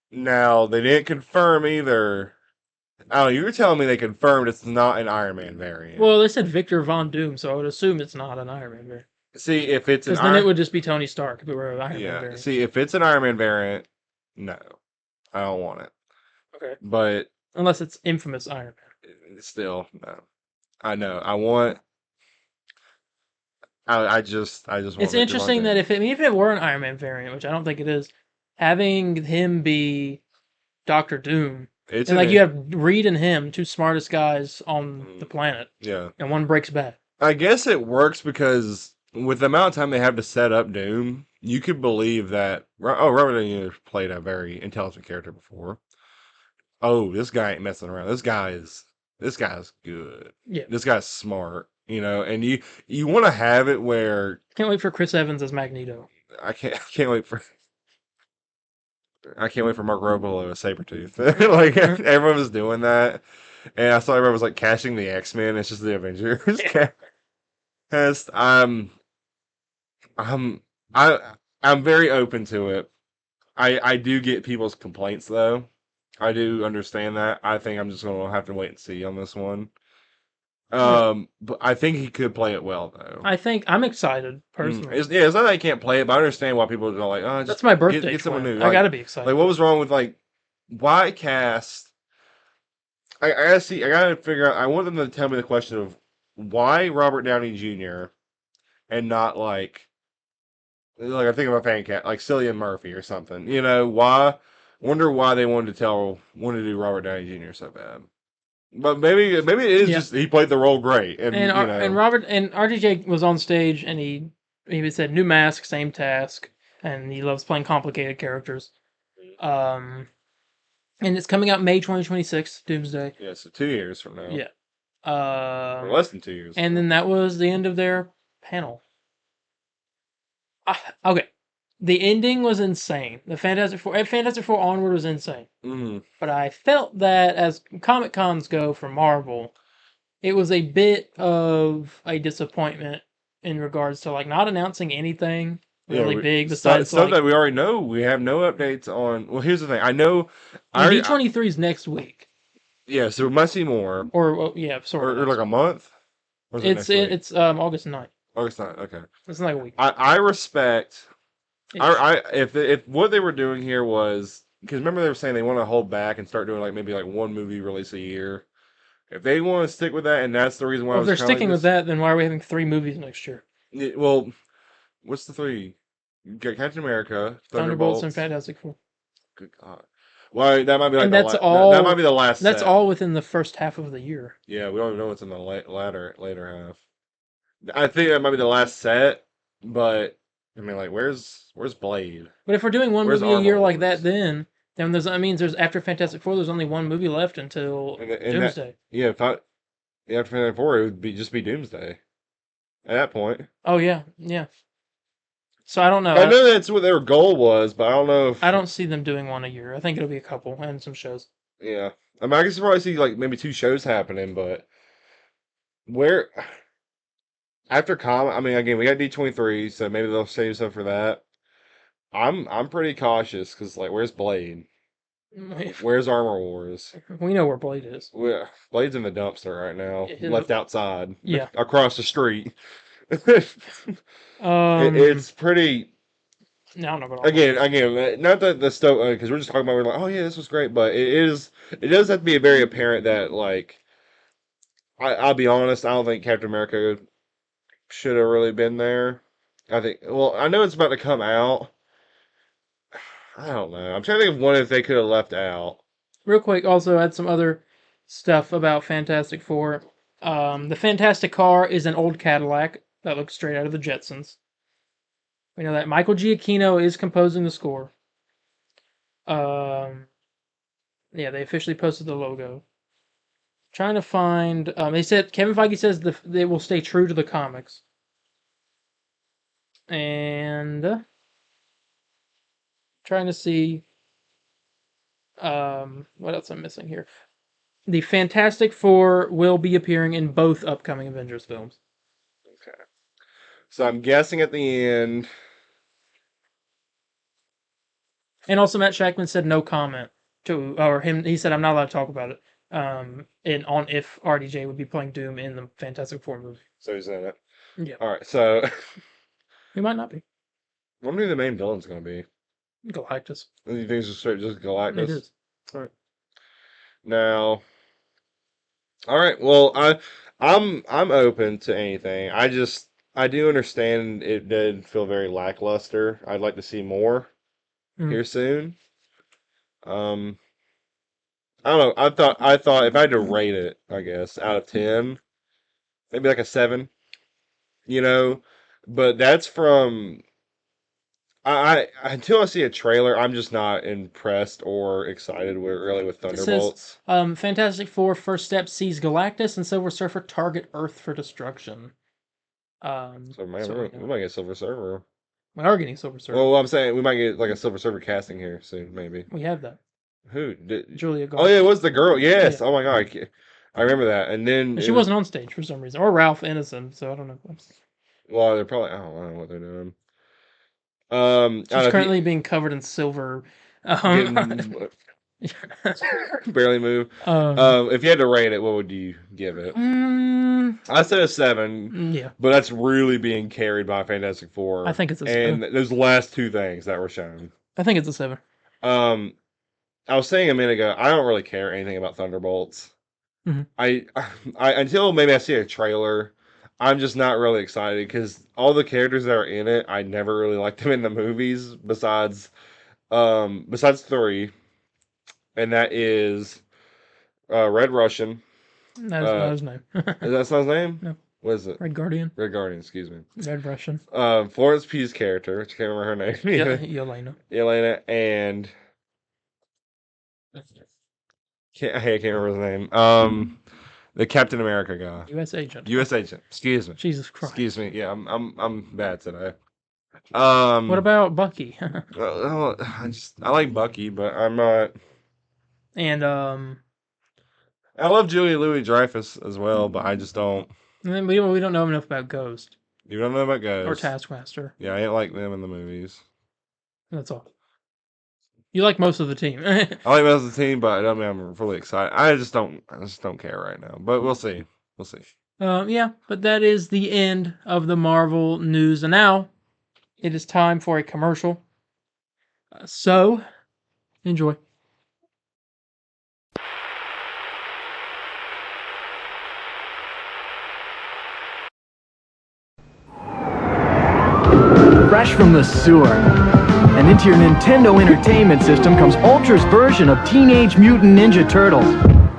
Now, they didn't confirm either. Oh, you were telling me they confirmed it's not an Iron Man variant. Well, they said Victor Von Doom, so I would assume it's not an Iron Man variant. See, if it's an then it would just be Tony Stark if it were an Iron Man variant. See, if it's an Iron Man variant, no. I don't want it. Okay. But... Unless it's infamous Iron Man. Still, no. I know. I want... I just want. It's interesting that if it were an Iron Man variant, which I don't think it is, having him be Doctor Doom, and you have Reed and him, two smartest guys on the planet. Yeah. And one breaks bad. I guess it works because with the amount of time they have to set up Doom, you could believe that. Oh, Robert Downey Jr. played a very intelligent character before. Oh, this guy ain't messing around. This guy's good. Yeah. This guy's smart. And you want to have it where... Can't wait for Chris Evans as Magneto. I can't wait for Mark Ruffalo as Sabretooth. Like, everyone was doing that. And I saw everyone was, like, cashing the X-Men. It's just the Avengers. Cast. I'm very open to it. I do get people's complaints, though. I do understand that. I think I'm just going to have to wait and see on this one. But I think he could play it well, though. I think I'm excited personally. It's not that I can't play it, but I understand why people are like, oh, just That's my birthday. Get someone new. I gotta be excited. Like, what was wrong with why cast? I gotta see. I gotta figure out. I want them to tell me the question of why Robert Downey Jr. and not like I think of a fan cat like Cillian Murphy or something. You know why? Wonder why they wanted to do Robert Downey Jr. so bad. But maybe it is just he played the role great, and Robert and RDJ was on stage and he said new mask, same task, and he loves playing complicated characters. And it's coming out May 2026, Doomsday. Yeah, so 2 years from now. Yeah. Or less than 2 years. And then that was the end of their panel. Okay. The ending was insane. The Fantastic Four onward was insane. Mm-hmm. But I felt that as Comic Cons go for Marvel, it was a bit of a disappointment in regards to not announcing anything really big besides stuff that we already know. We have no updates on. Well, here's the thing. I know D23 is next week. Yeah, so we might see more. Or sort of. Or like a month. It's August 9th. August 9th. Okay. It's like a week. I respect. If what they were doing here was because remember they were saying they want to hold back and start doing maybe one movie release a year. If they want to stick with that, and that's the reason why. Well, if they're sticking with that, then why are we having 3 movies next year? Well, what's the 3? You got Captain America, Thunderbolts, and Fantastic Four. Good God. Well, that might be and that's all. That might be the last. That's all within the first half of the year. Yeah, we don't even know what's in the later half. I think that might be the last set, but I mean, where's Blade? But if we're doing one movie a year like that, then that means there's after Fantastic Four, there's only one movie left until Doomsday. After Fantastic Four, it would just be Doomsday. At that point. Oh yeah. So I don't know. I know that's what their goal was, but I don't know if I don't see them doing one a year. I think it'll be a couple and some shows. Yeah, I mean, I can probably see maybe 2 shows happening, but where after I mean, again, we got D23, so maybe they'll save stuff for that. I'm pretty cautious because where's Blade? Where's Armor Wars? We know where Blade is. Blade's in the dumpster right now, left outside. Yeah, across the street. It's pretty. No, no, again, not that the stuff because we're just talking about we're oh yeah, this was great, but it does have to be very apparent that I'll be honest, I don't think Captain America should have really been there. I think I know it's about to come out. I don't know. I'm trying to think of one if they could have left out. Real quick, also had some other stuff about Fantastic Four. The Fantastic Car is an old Cadillac that looks straight out of the Jetsons. We know that Michael Giacchino is composing the score. Yeah, they officially posted the logo. Trying to find. They said Kevin Feige says they will stay true to the comics. And trying to see. What else I'm missing here? The Fantastic Four will be appearing in both upcoming Avengers films. Okay. So I'm guessing at the end. And also Matt Shackman said no comment he said I'm not allowed to talk about it. On if RDJ would be playing Doom in the Fantastic Four movie. So he's in it. Yeah. Alright, so he might not be. I wonder who the main villain's gonna be. Galactus. You think it's just Galactus? It is. Alright. Now alright, well I'm open to anything. I do understand it did feel very lackluster. I'd like to see more here soon. I don't know. I thought if I had to rate it, I guess out of 10, maybe a 7. But that's from I until I see a trailer, I'm just not impressed or excited with Thunderbolts. It says, Fantastic Four First Step sees Galactus and Silver Surfer target Earth for destruction. So we might get Silver Surfer. We are getting Silver Surfer. Well, I'm saying we might get a Silver Surfer casting here soon, maybe. We have that. Who? Julia Garland. Oh yeah, it was the girl. Yes. Yeah. Oh my god, I remember that. And then she wasn't on stage for some reason, or Ralph Ineson. So I don't know. Well, they're probably I don't know what they're doing. She's currently being covered in silver. Barely move. If you had to rate it, what would you give it? I said a 7. Yeah. But that's really being carried by Fantastic Four. I think it's a 7. And those last 2 things that were shown. I think it's a 7. I was saying a minute ago, I don't really care anything about Thunderbolts. Mm-hmm. I until maybe I see a trailer, I'm just not really excited because all the characters that are in it, I never really liked them in the movies besides 3, and that is Red Russian. That's not his name. Is that not his name? No. What is it? Red Guardian. Red Guardian, excuse me. Red Russian. Florence Pugh's character, which I can't remember her name. Yelena. Yelena, and I can't remember his name. The Captain America guy. U.S. agent. U.S. agent. Excuse me. Jesus Christ. Excuse me. Yeah, I'm bad today. What about Bucky? I like Bucky, but I'm not. And I love Julia Louis-Dreyfus as well, but I just don't. And then we don't know enough about Ghost. You don't know about Ghost or Taskmaster. Yeah, I ain't like them in the movies. That's all. You like most of the team. I like most of the team, but I don't mean I'm really excited. I just don't care right now. But we'll see. We'll see. Yeah, but that is the end of the Marvel news, and now it is time for a commercial. So, enjoy. Fresh from the sewer. And into your Nintendo Entertainment System comes Ultra's version of Teenage Mutant Ninja Turtles.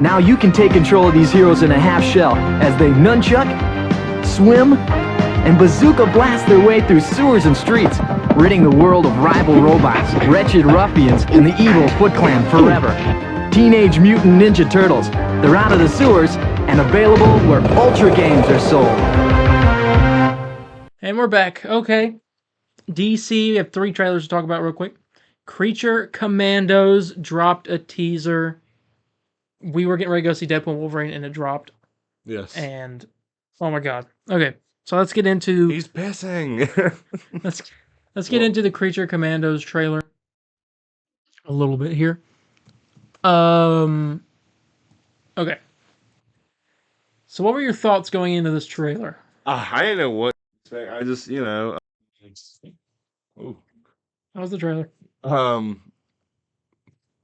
Now you can take control of these heroes in a half shell as they nunchuck, swim, and bazooka blast their way through sewers and streets, ridding the world of rival robots, wretched ruffians, and the evil Foot Clan forever. Teenage Mutant Ninja Turtles. They're out of the sewers and available where Ultra games are sold. And we're back. Okay. DC, we have 3 trailers to talk about real quick. Creature Commandos dropped a teaser. We were getting ready to go see Deadpool and Wolverine, and it dropped. Yes. And, oh my god. Okay, so let's get into... He's pissing. let's get into the Creature Commandos trailer a little bit here. Okay. So what were your thoughts going into this trailer? I didn't know what to expect. I just, Ooh. How was the trailer? We'll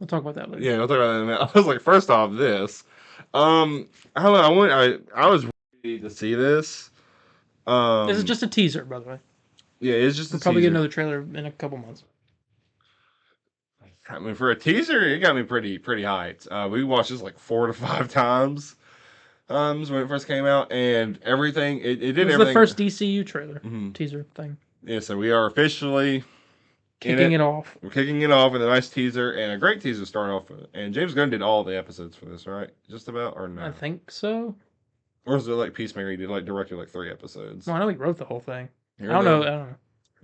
talk about that later. Yeah, we'll talk about that in a minute. I was like, first off, this. I don't know. I was ready to see this. This is just a teaser, by the way. Yeah, it's just we'll probably get another trailer in a couple months. I mean, for a teaser, it got me pretty hyped. We watched this like 4 to 5 times. When it first came out, and everything it did everything. It was the first DCU trailer teaser thing. Yeah, so we are officially kicking it off. We're kicking it off with a nice teaser and a great teaser to start off with. And James Gunn did all the episodes for this, right? Just about, or no? I think so. Or is it like Peacemaker? He did directed 3 episodes. No, I know he wrote the whole thing. I don't know.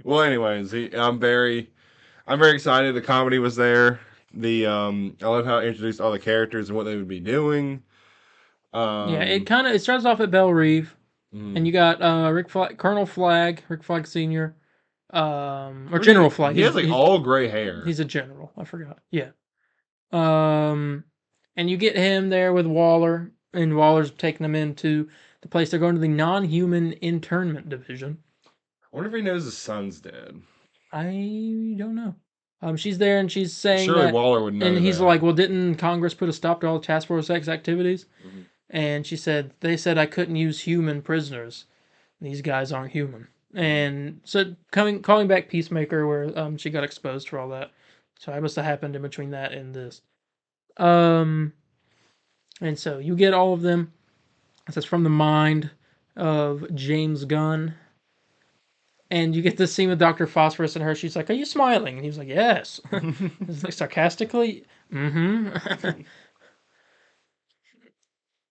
Well, anyways, I'm very excited. The comedy was there. I love how it introduced all the characters and what they would be doing. It starts off at Belle Reve, and you got Colonel Flag, Rick Flag Sr., or General Flag. He has all gray hair. He's a general. I forgot. Yeah. And you get him there with Waller, and Waller's taking him into the place. They're going to the non-human internment division. I wonder if he knows his son's dead. I don't know. She's there, and she's saying surely Waller would know. And he's like, "Well, didn't Congress put a stop to all Task Force X activities?" Mm-hmm. And they said I couldn't use human prisoners. These guys aren't human. And so calling back Peacemaker, where she got exposed for all that. So I must have happened in between that and this. And so you get all of them. It says from the mind of James Gunn. And you get this scene with Dr. Phosphorus and her. She's like, "Are you smiling?" And he was like, "Yes." It's like sarcastically. Mm-hmm.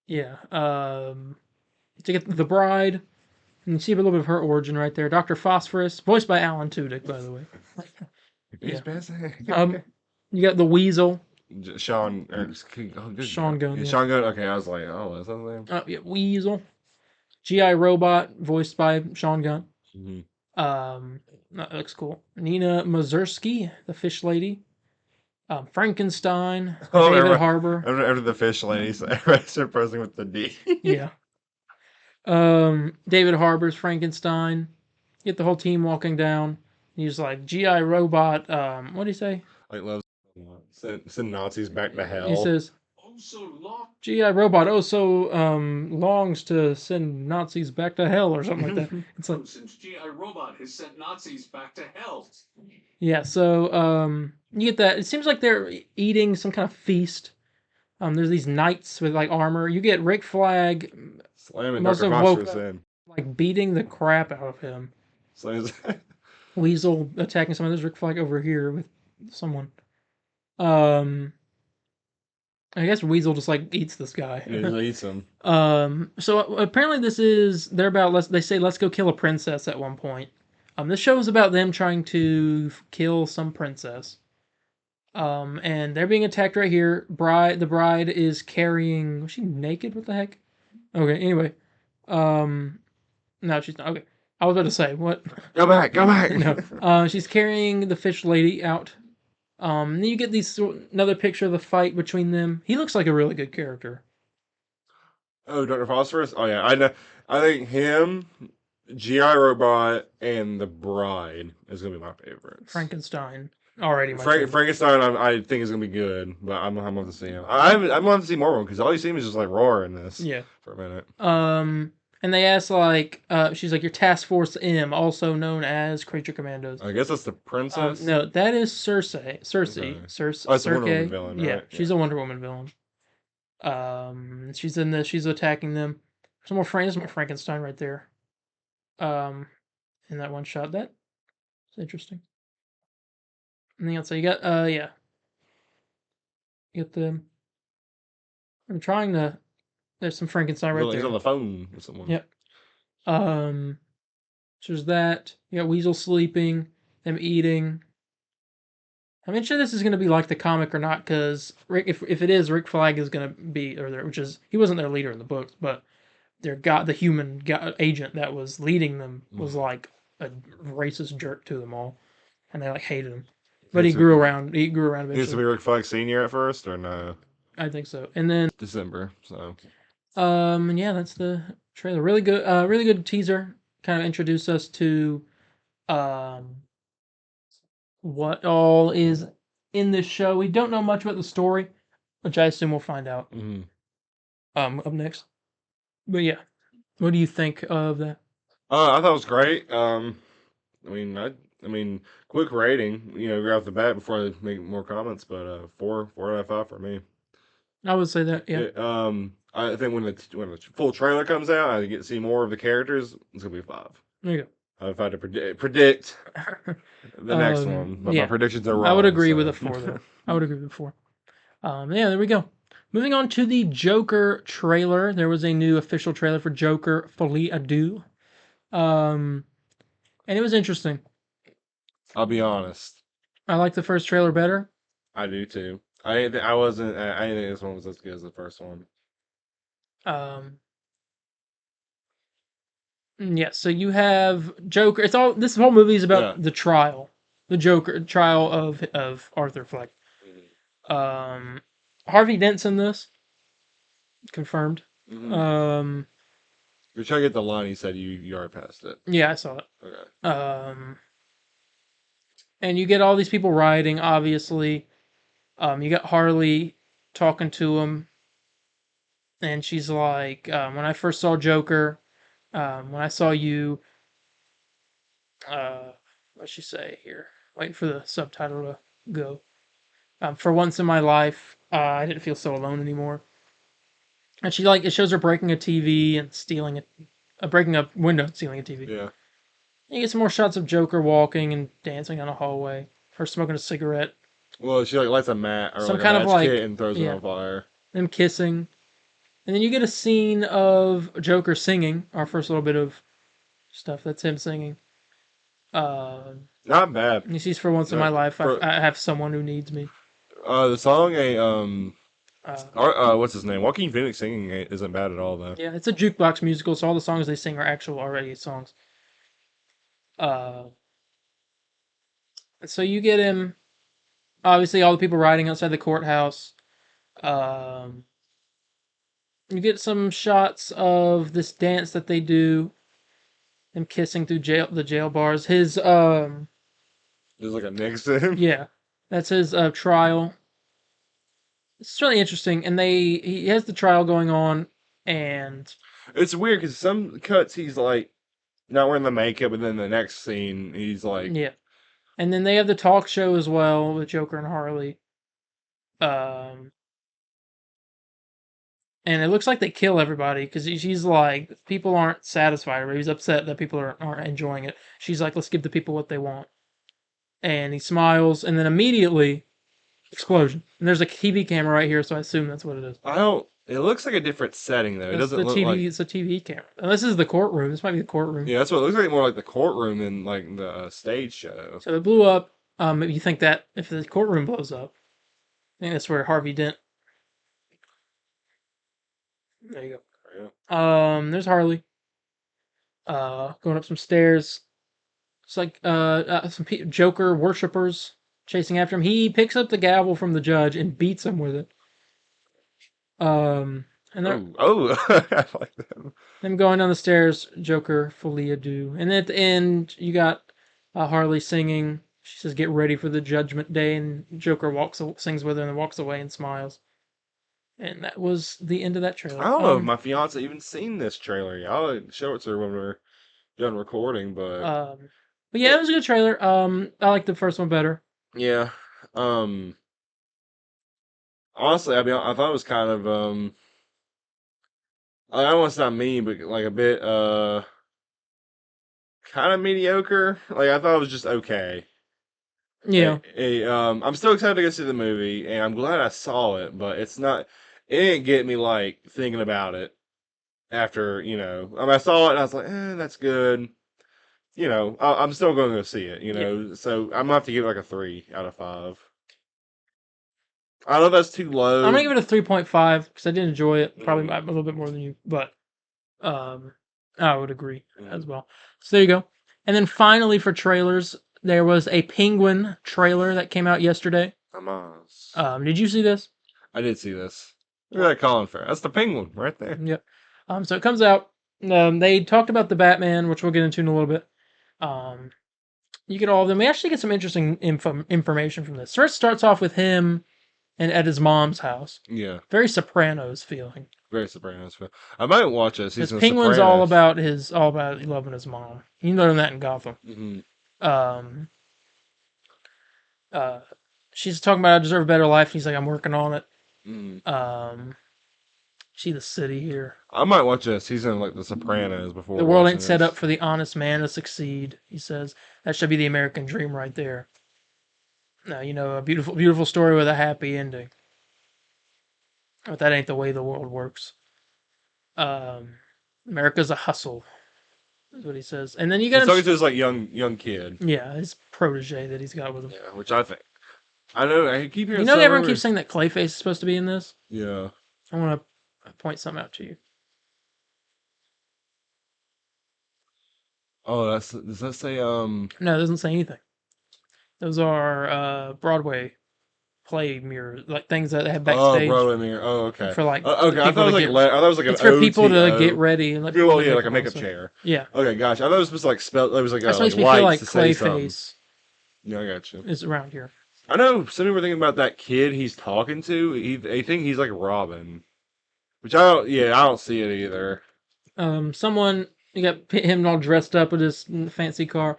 Yeah. To get the bride, and you see a little bit of her origin right there. Dr. Phosphorus, voiced by Alan Tudyk, by the way. He's busy. You got the Weasel. Sean Gunn. Yeah. Sean Gunn. Okay, I was like, oh, is that his name? Yeah, Weasel. G.I. Robot, voiced by Sean Gunn. Mm-hmm. That looks cool. Nina Mazursky, the fish lady. Frankenstein, Oh, David Harbour. After the fish lady, so everybody started posting with the D. Yeah. David Harbour's Frankenstein. Get the whole team walking down. He's like, GI Robot, what do you say? Like, loves send Nazis back to hell. He says, GI Robot also longs to send Nazis back to hell or something like that. It's like, since GI Robot has sent Nazis back to hell. yeah, so you get that. It seems like they're eating some kind of feast. There's these knights with like armor. You get Rick Flag Slamming must Dr. have woke Phosphorus in. like beating the crap out of him. Slams. Weasel attacking someone. There's Rick Flag over here with someone. I guess Weasel just like eats this guy. Yeah, he eats him. So apparently they're about they say let's go kill a princess at one point. This show is about them trying to kill some princess. And they're being attacked right here. The bride is carrying. Was she naked? What the heck? Okay. Anyway, no, she's not. Okay, I was about to say what. Go back. No. She's carrying the fish lady out. Then you get another picture of the fight between them. He looks like a really good character. Oh, Dr. Phosphorus? Oh, yeah. I know. I think him, G.I. Robot, and the bride is going to be my favorites. Frankenstein. Already my favorite. Frankenstein, I think is going to be good, but I'm going to have to see him. I'm going to have to see more of him, because all you see him is just like roaring this. Yeah. For a minute. And they ask she's like, your Task Force M, also known as Creature Commandos. I guess that's the princess? No, that is Circe. Okay. Circe. Oh, it's a Wonder Woman villain, right? Yeah, she's a Wonder Woman villain. She's attacking them. Some more Frankenstein right there. In that one shot. That's interesting. Anything else? So you got, yeah. You got them. I'm trying to. There's some Frankenstein right there. He's on the phone with someone. Yep. So there's that. You got Weasel sleeping, them eating. I'm not sure this is going to be like the comic or not, because if it is, Rick Flag is going to be there, which is he wasn't their leader in the books, but the human agent that was leading them was like a racist jerk to them all, and they like hated him. But he grew around. He grew around eventually. He used to be Rick Flag Senior at first, or no? I think so. And then December. So. And yeah, that's the trailer. Really good teaser. Kind of introduced us to what all is in this show. We don't know much about the story, which I assume we'll find out. Mm-hmm. Up next. But yeah, what do you think of that? I thought it was great. I mean, quick rating. Right off the bat before I make more comments, but 4 out of 5 for me. I would say that. Yeah. I think when the full trailer comes out, I get to see more of the characters. It's gonna be 5. There you go. If I had to predict the next one, but my predictions are wrong. I would agree with a 4 though. I would agree with a 4. Yeah, there we go. Moving on to the Joker trailer. There was a new official trailer for Joker Folie à Deux. And it was interesting. I'll be honest. I like the first trailer better. I do too. I didn't think this one was as good as the first one. Yeah, so you have Joker. This whole movie is about the trial. The Joker trial of Arthur Fleck. Harvey Dent's in this. Confirmed. Mm-hmm. You're trying to get the line he said you already passed it. Yeah, I saw it. Okay. And you get all these people rioting, obviously. You got Harley talking to him. And she's like, when I first saw Joker, when I saw you, what'd she say here? Waiting for the subtitle to go. For once in my life, I didn't feel so alone anymore. And she it shows her breaking a TV and stealing breaking a window and stealing a TV. Yeah. You get some more shots of Joker walking and dancing on a hallway. Her smoking a cigarette. Well, she lights a mat or some a kind of kit and throws it on fire. Them kissing. And then you get a scene of Joker singing. Our first little bit of stuff. That's him singing. Not bad. He says, for once in my life, I have someone who needs me. The song, what's his name? Joaquin Phoenix singing isn't bad at all, though. Yeah, it's a jukebox musical, so all the songs they sing are actual already songs. So you get him obviously all the people riding outside the courthouse. You get some shots of this dance that they do, them kissing through the jail bars. His There's like a next to him. yeah, that's his trial. It's really interesting, and he has the trial going on, and it's weird because some cuts he's like not wearing the makeup, and then the next scene he's like yeah, and then they have the talk show as well with Joker and Harley. And it looks like they kill everybody because she's like, people aren't satisfied, or he's upset that people aren't enjoying it. She's like, let's give the people what they want. And he smiles, and then immediately, explosion. And there's a TV camera right here, so I assume that's what it is. It looks like a different setting though. It doesn't look like it's a TV camera. And this is the courtroom. This might be the courtroom. Yeah, that's what it looks like. More like the courtroom than like the stage show. So it blew up. If you think that if the courtroom blows up, I think that's where Harvey Dent. There you go. Yeah. There's Harley. Going up some stairs. It's like some Joker worshippers chasing after him. He picks up the gavel from the judge and beats him with it. And they're I like them. Them going down the stairs. Joker, Folie, Deux, and at the end you got Harley singing. She says, "Get ready for the judgment day," and Joker sings with her and then walks away and smiles. And that was the end of that trailer. I don't know if my fiance even seen this trailer. I'll show it to her when we're done recording, but yeah, it was a good trailer. I like the first one better. Yeah. Honestly, I thought it was kind of I don't want to sound mean, but like a bit kind of mediocre. Like I thought it was just okay. Yeah. I'm still excited to go see the movie, and I'm glad I saw it, but it didn't get me like thinking about it after, I saw it and I was like, that's good. I'm still going to go see it, Yeah. So I'm going to have to give it like a 3 out of 5. I know that's too low. I'm going to give it a 3.5 because I did enjoy it. Probably a little bit more than you, but I would agree as well. So there you go. And then finally for trailers, there was a Penguin trailer that came out yesterday. Did you see this? I did see this. Look at that Colin Farrell. That's the Penguin right there. Yep. So it comes out. They talked about the Batman, which we'll get into in a little bit. You get all of them. We actually get some interesting information from this. First starts off with him and at his mom's house. Yeah. Very Sopranos feeling. Very Sopranos feeling. I might watch this. His Penguin's all about loving his mom. You learn that in Gotham. Mm-hmm. She's talking about I deserve a better life. He's like, I'm working on it. Mm-hmm. See the city here. I might watch a season of like The Sopranos before. The world ain't set up for the honest man to succeed. He says that should be the American dream right there. Now, a beautiful, beautiful story with a happy ending. But that ain't the way the world works. America's a hustle, is what he says. And then you got he's talking to his like young kid. Yeah, his protege that he's got with him. Yeah, which I think. I know. I keep hearing. Everyone keeps saying that Clayface is supposed to be in this. Yeah. I want to point something out to you. Oh, does that say No, it doesn't say anything. Those are Broadway play mirrors, like things that they have backstage. Oh, Broadway mirror. Oh, okay. For like, okay. I thought it was like it's for people to get ready and like a makeup chair. Yeah. Okay, gosh. I thought it was supposed to like spell. It was like that makes me feel like Clayface. Yeah, I got you. Is around here. I know some people were thinking about that kid he's talking to. They think he's like Robin, which I don't see it either. Someone, you got him all dressed up with his fancy car.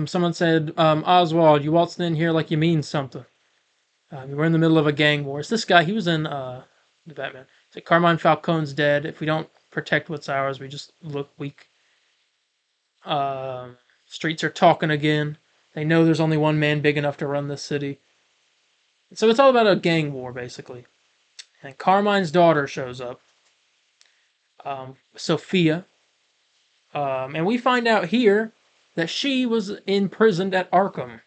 Someone said, Oswald, you waltzed in here like you mean something. We're in the middle of a gang war. It's this guy. He was in the Batman. It's like Carmine Falcone's dead. If we don't protect what's ours, we just look weak. Streets are talking again. They know there's only one man big enough to run this city. So it's all about a gang war, basically. And Carmine's daughter shows up. Sophia. And we find out here that she was imprisoned at Arkham.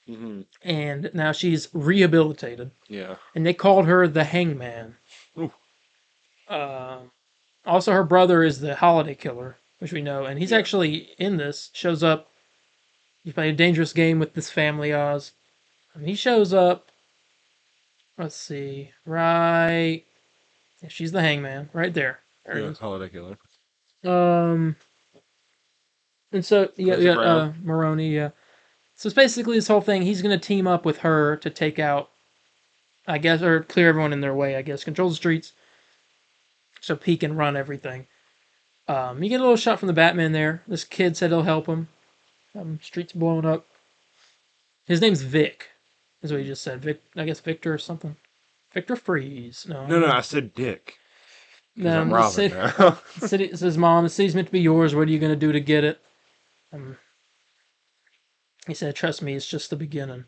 Mm-hmm. And now she's rehabilitated. Yeah. And they called her the Hangman. Also, her brother is the Holiday Killer, which we know. And he's actually in this. Shows up. He's playing a dangerous game with this family, Oz. He shows up. Let's see. Right. Yeah, she's the Hangman. Right there. There it is. Holiday Killer. And so you Clancy got Brown. Maroni, yeah. So it's basically this whole thing. He's gonna team up with her to take out, I guess, or clear everyone in their way. I guess control the streets, so he can run everything. You get a little shot from the Batman there. This kid said he'll help him. Streets blowing up. His name's Vic, is what he just said. Vic, I guess Victor or something. Victor Freeze. No, I said Dick. No, I'm Robin now. The city says, "Mom, the city's meant to be yours. What are you gonna do to get it?" He said, "Trust me, it's just the beginning."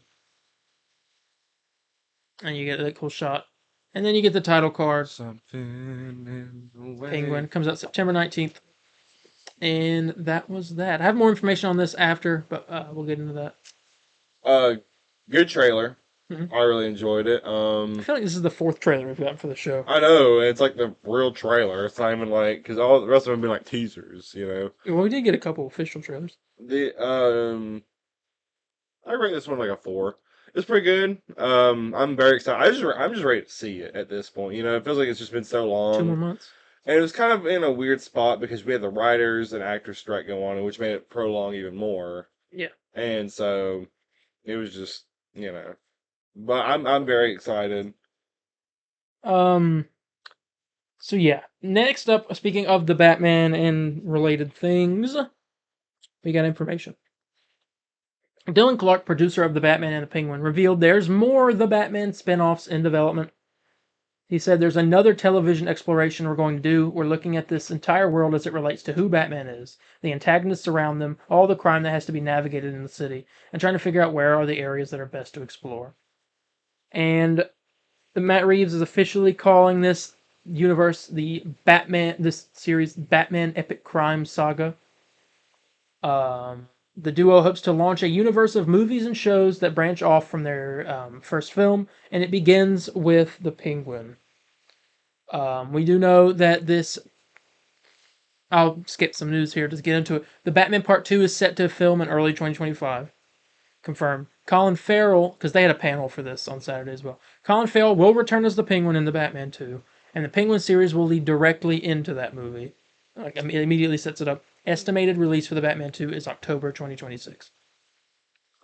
And you get that cool shot, and then you get the title card. Something in the way. Penguin comes out September 19th, and that was that. I have more information on this after, but we'll get into that. Good trailer. Mhm. I really enjoyed it. I feel like this is the 4th trailer we've gotten for the show. I know it's like the real trailer. It's not even like because all the rest of them have been like teasers. You know. Well, we did get a couple official trailers. I rate this one like a 4. It's pretty good. I'm very excited. I'm just ready to see it at this point. You know, it feels like it's just been so 2 long. more months. And it was kind of in a weird spot because we had the writers and actors strike go on, which made it prolong even more. Yeah. And so it was just, but I'm very excited. So yeah. Next up, speaking of the Batman and related things, we got information. Dylan Clark, producer of The Batman and the Penguin, revealed there's more The Batman spin-offs in development. He said there's another television exploration we're going to do. We're looking at this entire world as it relates to who Batman is, the antagonists around them, all the crime that has to be navigated in the city, and trying to figure out where are the areas that are best to explore. And Matt Reeves is officially calling this universe this series, Batman Epic Crime Saga. The duo hopes to launch a universe of movies and shows that branch off from their first film, and it begins with the Penguin. We do know that this... I'll skip some news here to get into it. The Batman Part 2 is set to film in early 2025. Confirmed. Colin Farrell, because they had a panel for this on Saturday as well. Colin Farrell will return as the Penguin in the Batman 2, and the Penguin series will lead directly into that movie. It immediately sets it up. Estimated release for the Batman 2 is October 2026.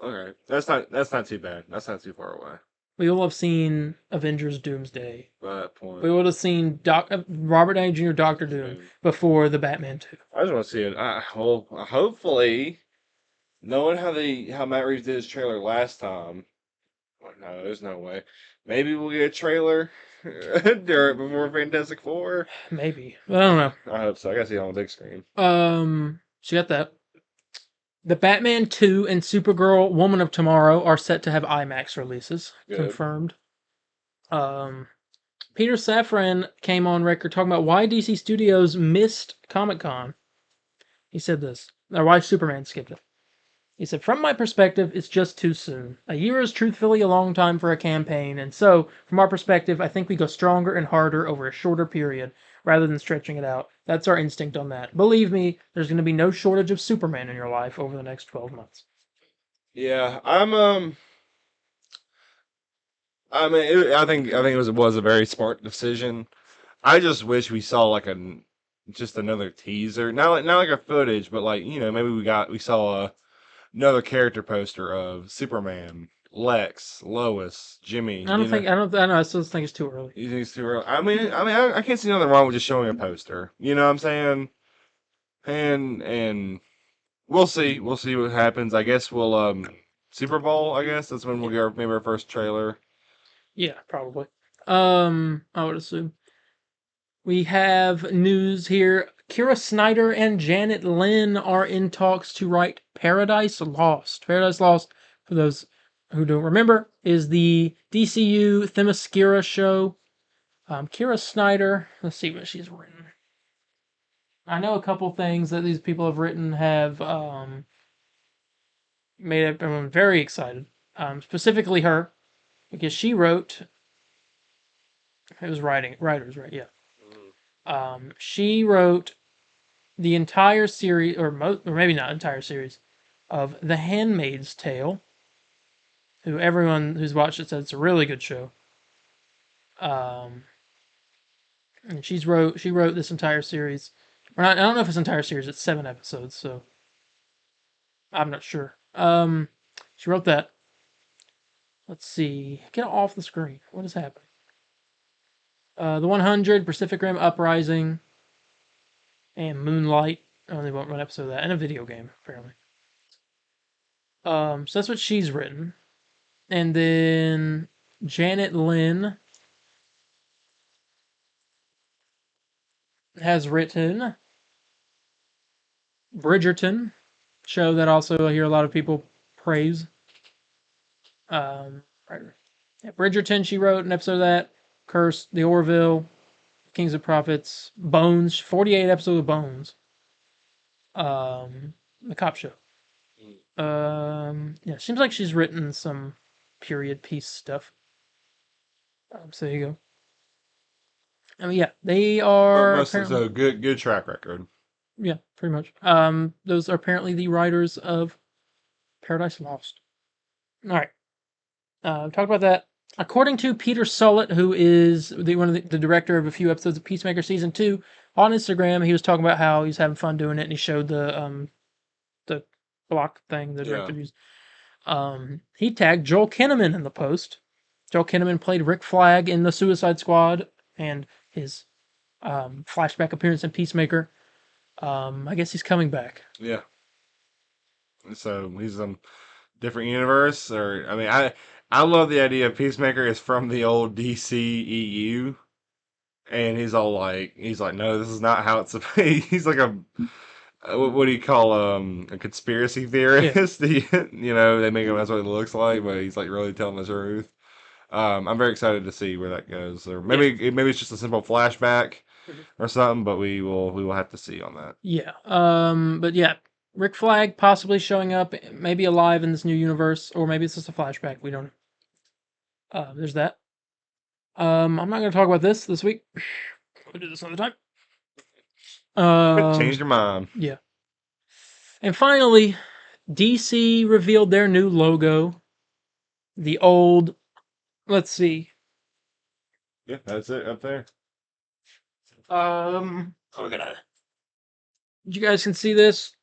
Okay, that's not too bad. That's not too far away. We will have seen Avengers Doomsday. By that point, we would have seen Robert Downey Jr. Doctor Doom before the Batman 2. I just want to see it. Well, hopefully, knowing how Matt Reeves did his trailer last time, no, there's no way. Maybe we'll get a trailer before Fantastic Four. Maybe. I don't know. I hope so. I gotta see it on the big screen. So you got that. The Batman 2 and Supergirl Woman of Tomorrow are set to have IMAX releases. Good. Confirmed. Peter Safran came on record talking about why DC Studios missed Comic-Con. He said this. Or why Superman skipped it. He said, from my perspective, it's just too soon. A year is truthfully a long time for a campaign, and so, from our perspective, I think we go stronger and harder over a shorter period, rather than stretching it out. That's our instinct on that. Believe me, there's going to be no shortage of Superman in your life over the next 12 months. Yeah, I think it was a very smart decision. I just wish we saw just another teaser, not like a footage, but maybe we saw another character poster of Superman, Lex, Lois, Jimmy. I still think it's too early. You think it's too early? I can't see nothing wrong with just showing a poster. You know what I'm saying? And we'll see what happens. I guess we'll Super Bowl. I guess that's when we'll get maybe our first trailer. Yeah, probably. I would assume. We have news here. Kira Snyder and Janet Lynn are in talks to write Paradise Lost. Paradise Lost, for those who don't remember, is the DCU Themyscira show. Kira Snyder, let's see what she's written. I know a couple things that these people have written have made everyone very excited. Specifically her, because she wrote... It was writers, right? Yeah. She wrote the entire series, or maybe not entire series, of The Handmaid's Tale. who everyone who's watched it said it's a really good show. And she wrote this entire series. Or not, I don't know if it's entire series. It's 7 episodes, so I'm not sure. She wrote that. Let's see. Get off the screen. What is happening? The 100, Pacific Rim Uprising, and Moonlight. Only one episode of that, and a video game apparently. So that's what she's written, and then Janet Lynn has written Bridgerton, show that also I hear a lot of people praise. Right. Yeah, Bridgerton, she wrote an episode of that. Curse, The Orville, Kings of Prophets, Bones, 48 episodes of Bones. The cop show. Yeah, seems like she's written some period piece stuff. So there you go. I mean, yeah, they are so good track record. Yeah, pretty much. Those are apparently the writers of Paradise Lost. All right. Talk about that. According to Peter Sullett, who is the director of a few episodes of Peacemaker Season 2, on Instagram, he was talking about how he's having fun doing it, and he showed the block thing the director used. He tagged Joel Kinnaman in the post. Joel Kinnaman played Rick Flag in the Suicide Squad, and his flashback appearance in Peacemaker. I guess he's coming back. Yeah. So he's different universe, or I mean, I love the idea of Peacemaker is from the old DC EU, and he's like, no, this is not how it's. He's like what do you call a conspiracy theorist? Yeah. You know, they make him that's what it looks like, but he's like really telling the truth. I'm very excited to see where that goes, or maybe it's just a simple flashback or something, but we will have to see on that. Yeah. But yeah. Rick Flag possibly showing up, maybe alive in this new universe, or maybe it's just a flashback. We don't know. There's that. I'm not going to talk about this week. We'll do this another time. Change your mind. Yeah. And finally, DC revealed their new logo. The old, let's see. Yeah, that's it up there. You guys can see this?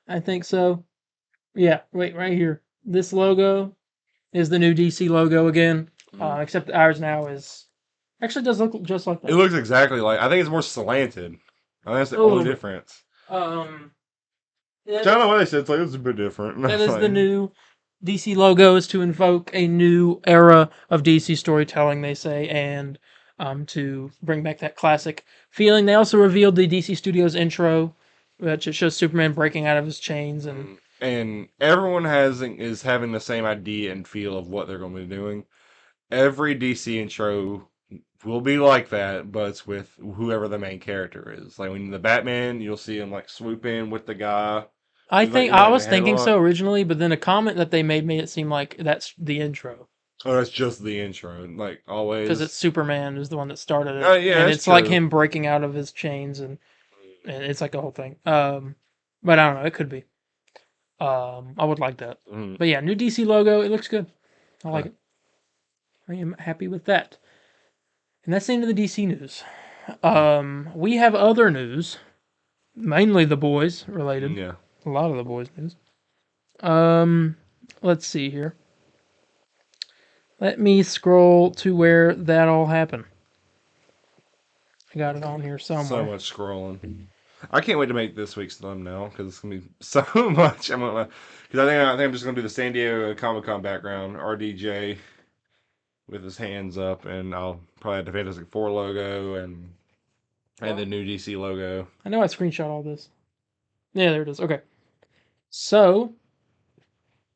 I think so. Yeah, wait, right here. This logo is the new DC logo again. Except ours now is actually does look just like that. It looks exactly like. I think it's more slanted. I think that's the only difference. I don't know what they said. It's like it's a bit different. That is the new DC logo, is to invoke a new era of DC storytelling, they say, and to bring back that classic feeling. They also revealed the DC Studios intro, which shows Superman breaking out of his chains, and everyone is having the same idea and feel of what they're going to be doing. Every DC intro will be like that, but it's with whoever the main character is. Like when the Batman, you'll see him like swoop in with the guy. I was thinking so originally, but then a comment that they made it seem like that's the intro. Oh, that's just the intro, like always. Because it's Superman is the one that started it. Yeah, and it's true. Like him breaking out of his chains, and it's like a whole thing. But I don't know, it could be. I would like that. But yeah, new DC logo, it looks good. I like it. I am happy with that. And that's the end of the DC news. We have other news, mainly the boys related. Yeah. A lot of the boys news. Let's see here. Let me scroll to where that all happened. I got it on here somewhere. So much scrolling. I can't wait to make this week's thumbnail because it's gonna be so much. Because I think I'm just gonna do the San Diego Comic-Con background, RDJ with his hands up, and I'll probably have the Fantastic Four logo and the new DC logo. I know I screenshot all this. Yeah, there it is. Okay. So,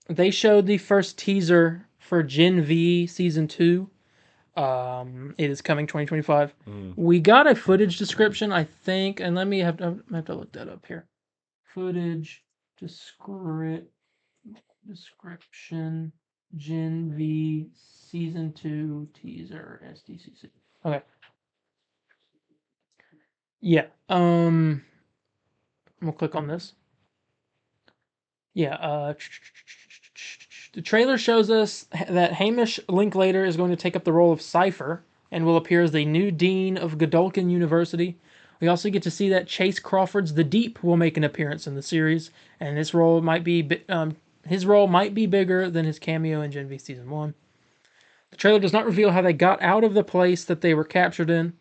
they showed the first teaser for Gen V Season 2. It is coming 2025. We got a footage description, I think, and I have to look that up here. Footage description Gen V Season 2 teaser SDCC. Okay. Yeah. I'm gonna click on this. Yeah. The trailer shows us that Hamish Linklater is going to take up the role of Cypher and will appear as the new dean of Godolphin University. We also get to see that Chase Crawford's The Deep will make an appearance in the series, and his role might be bigger than his cameo in Gen V Season 1. The trailer does not reveal how they got out of the place that they were captured in,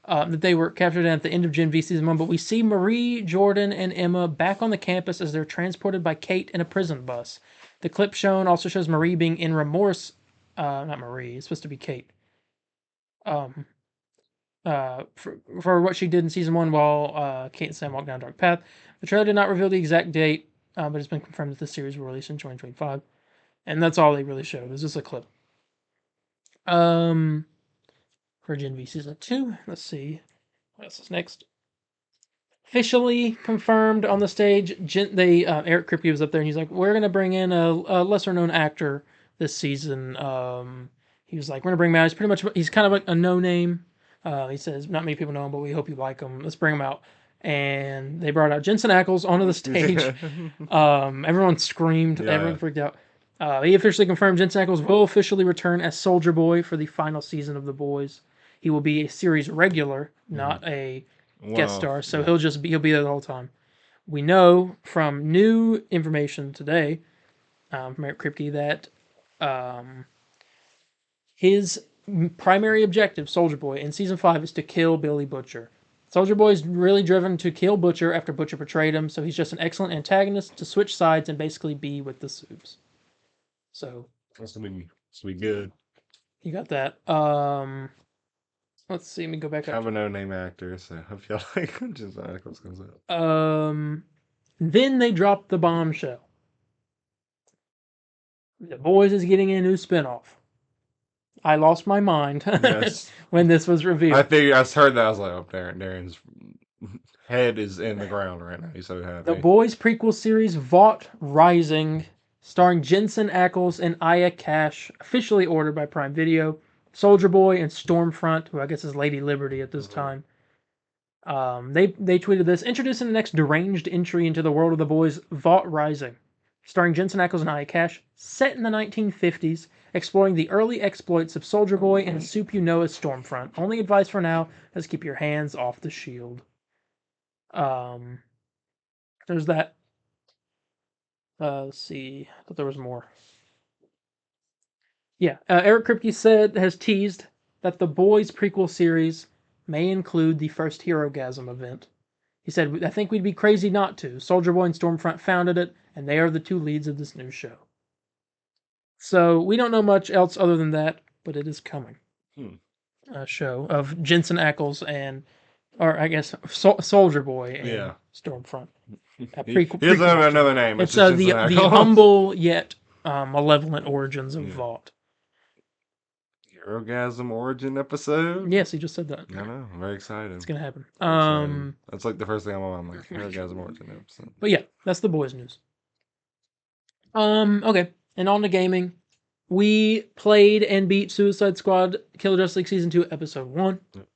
at the end of Gen V Season 1, but we see Marie, Jordan, and Emma back on the campus as they're transported by Kate in a prison bus. The clip shown also shows Marie being in remorse. Not Marie, it's supposed to be Kate. For what she did in Season 1 while Kate and Sam walked down a dark path. The trailer did not reveal the exact date, but it's been confirmed that the series will release in 2025. And that's all they really showed. It's just a clip. For Gen V Season 2. Let's see. What else is next? Officially confirmed on the stage, Eric Kripke was up there and he's like, we're going to bring in a lesser-known actor this season. He was like, we're going to bring him out. He's kind of like a no-name. He says, not many people know him, but we hope you like him. Let's bring him out. And they brought out Jensen Ackles onto the stage. Everyone screamed. Yeah. Everyone freaked out. He officially confirmed Jensen Ackles will officially return as Soldier Boy for the final season of The Boys. He will be a series regular, not a guest star, so he'll be there the whole time. We know from new information today from Eric Kripke that his primary objective, Soldier Boy, in Season 5 is to kill Billy Butcher. Soldier Boy is really driven to kill Butcher after Butcher betrayed him, so he's just an excellent antagonist to switch sides and basically be with the Supes. So that's gonna be good. You got that. Let's see. Let me go back up. Have a no-name actor, so I hope y'all like Jensen Ackles comes out. Then they dropped the bombshell. The Boys is getting a new spinoff. I lost my mind when this was revealed. I heard that. I was like, oh, Darian's head is in the ground right now. He's so happy. The Boys prequel series Vought Rising, starring Jensen Ackles and Aya Cash, officially ordered by Prime Video. Soldier Boy and Stormfront, who I guess is Lady Liberty at this time. They tweeted this, introducing the next deranged entry into the world of The Boys, Vought Rising, starring Jensen Ackles and Aya Cash, set in the 1950s, exploring the early exploits of Soldier Boy and a soup you know as Stormfront. Only advice for now is keep your hands off the shield. There's that. Let's see. I thought there was more. Yeah, Eric Kripke has teased that the Boys prequel series may include the first Hero-gasm event. He said, I think we'd be crazy not to. Soldier Boy and Stormfront founded it, and they are the two leads of this new show. So, we don't know much else other than that, but it is coming. A show of Jensen Ackles and, or I guess, Soldier Boy and Stormfront. A prequel. He doesn't have another name. It's the humble yet malevolent origins of Vought. Hero-gasm origin episode? Yes, he just said that. I know. I'm very excited. It's going to happen. That's like the first thing I'm like, Hero-gasm origin episode. But yeah, that's the Boys news. Okay. And on to gaming. We played and beat Suicide Squad Killer Justice League Season 2, Episode 1. Yep.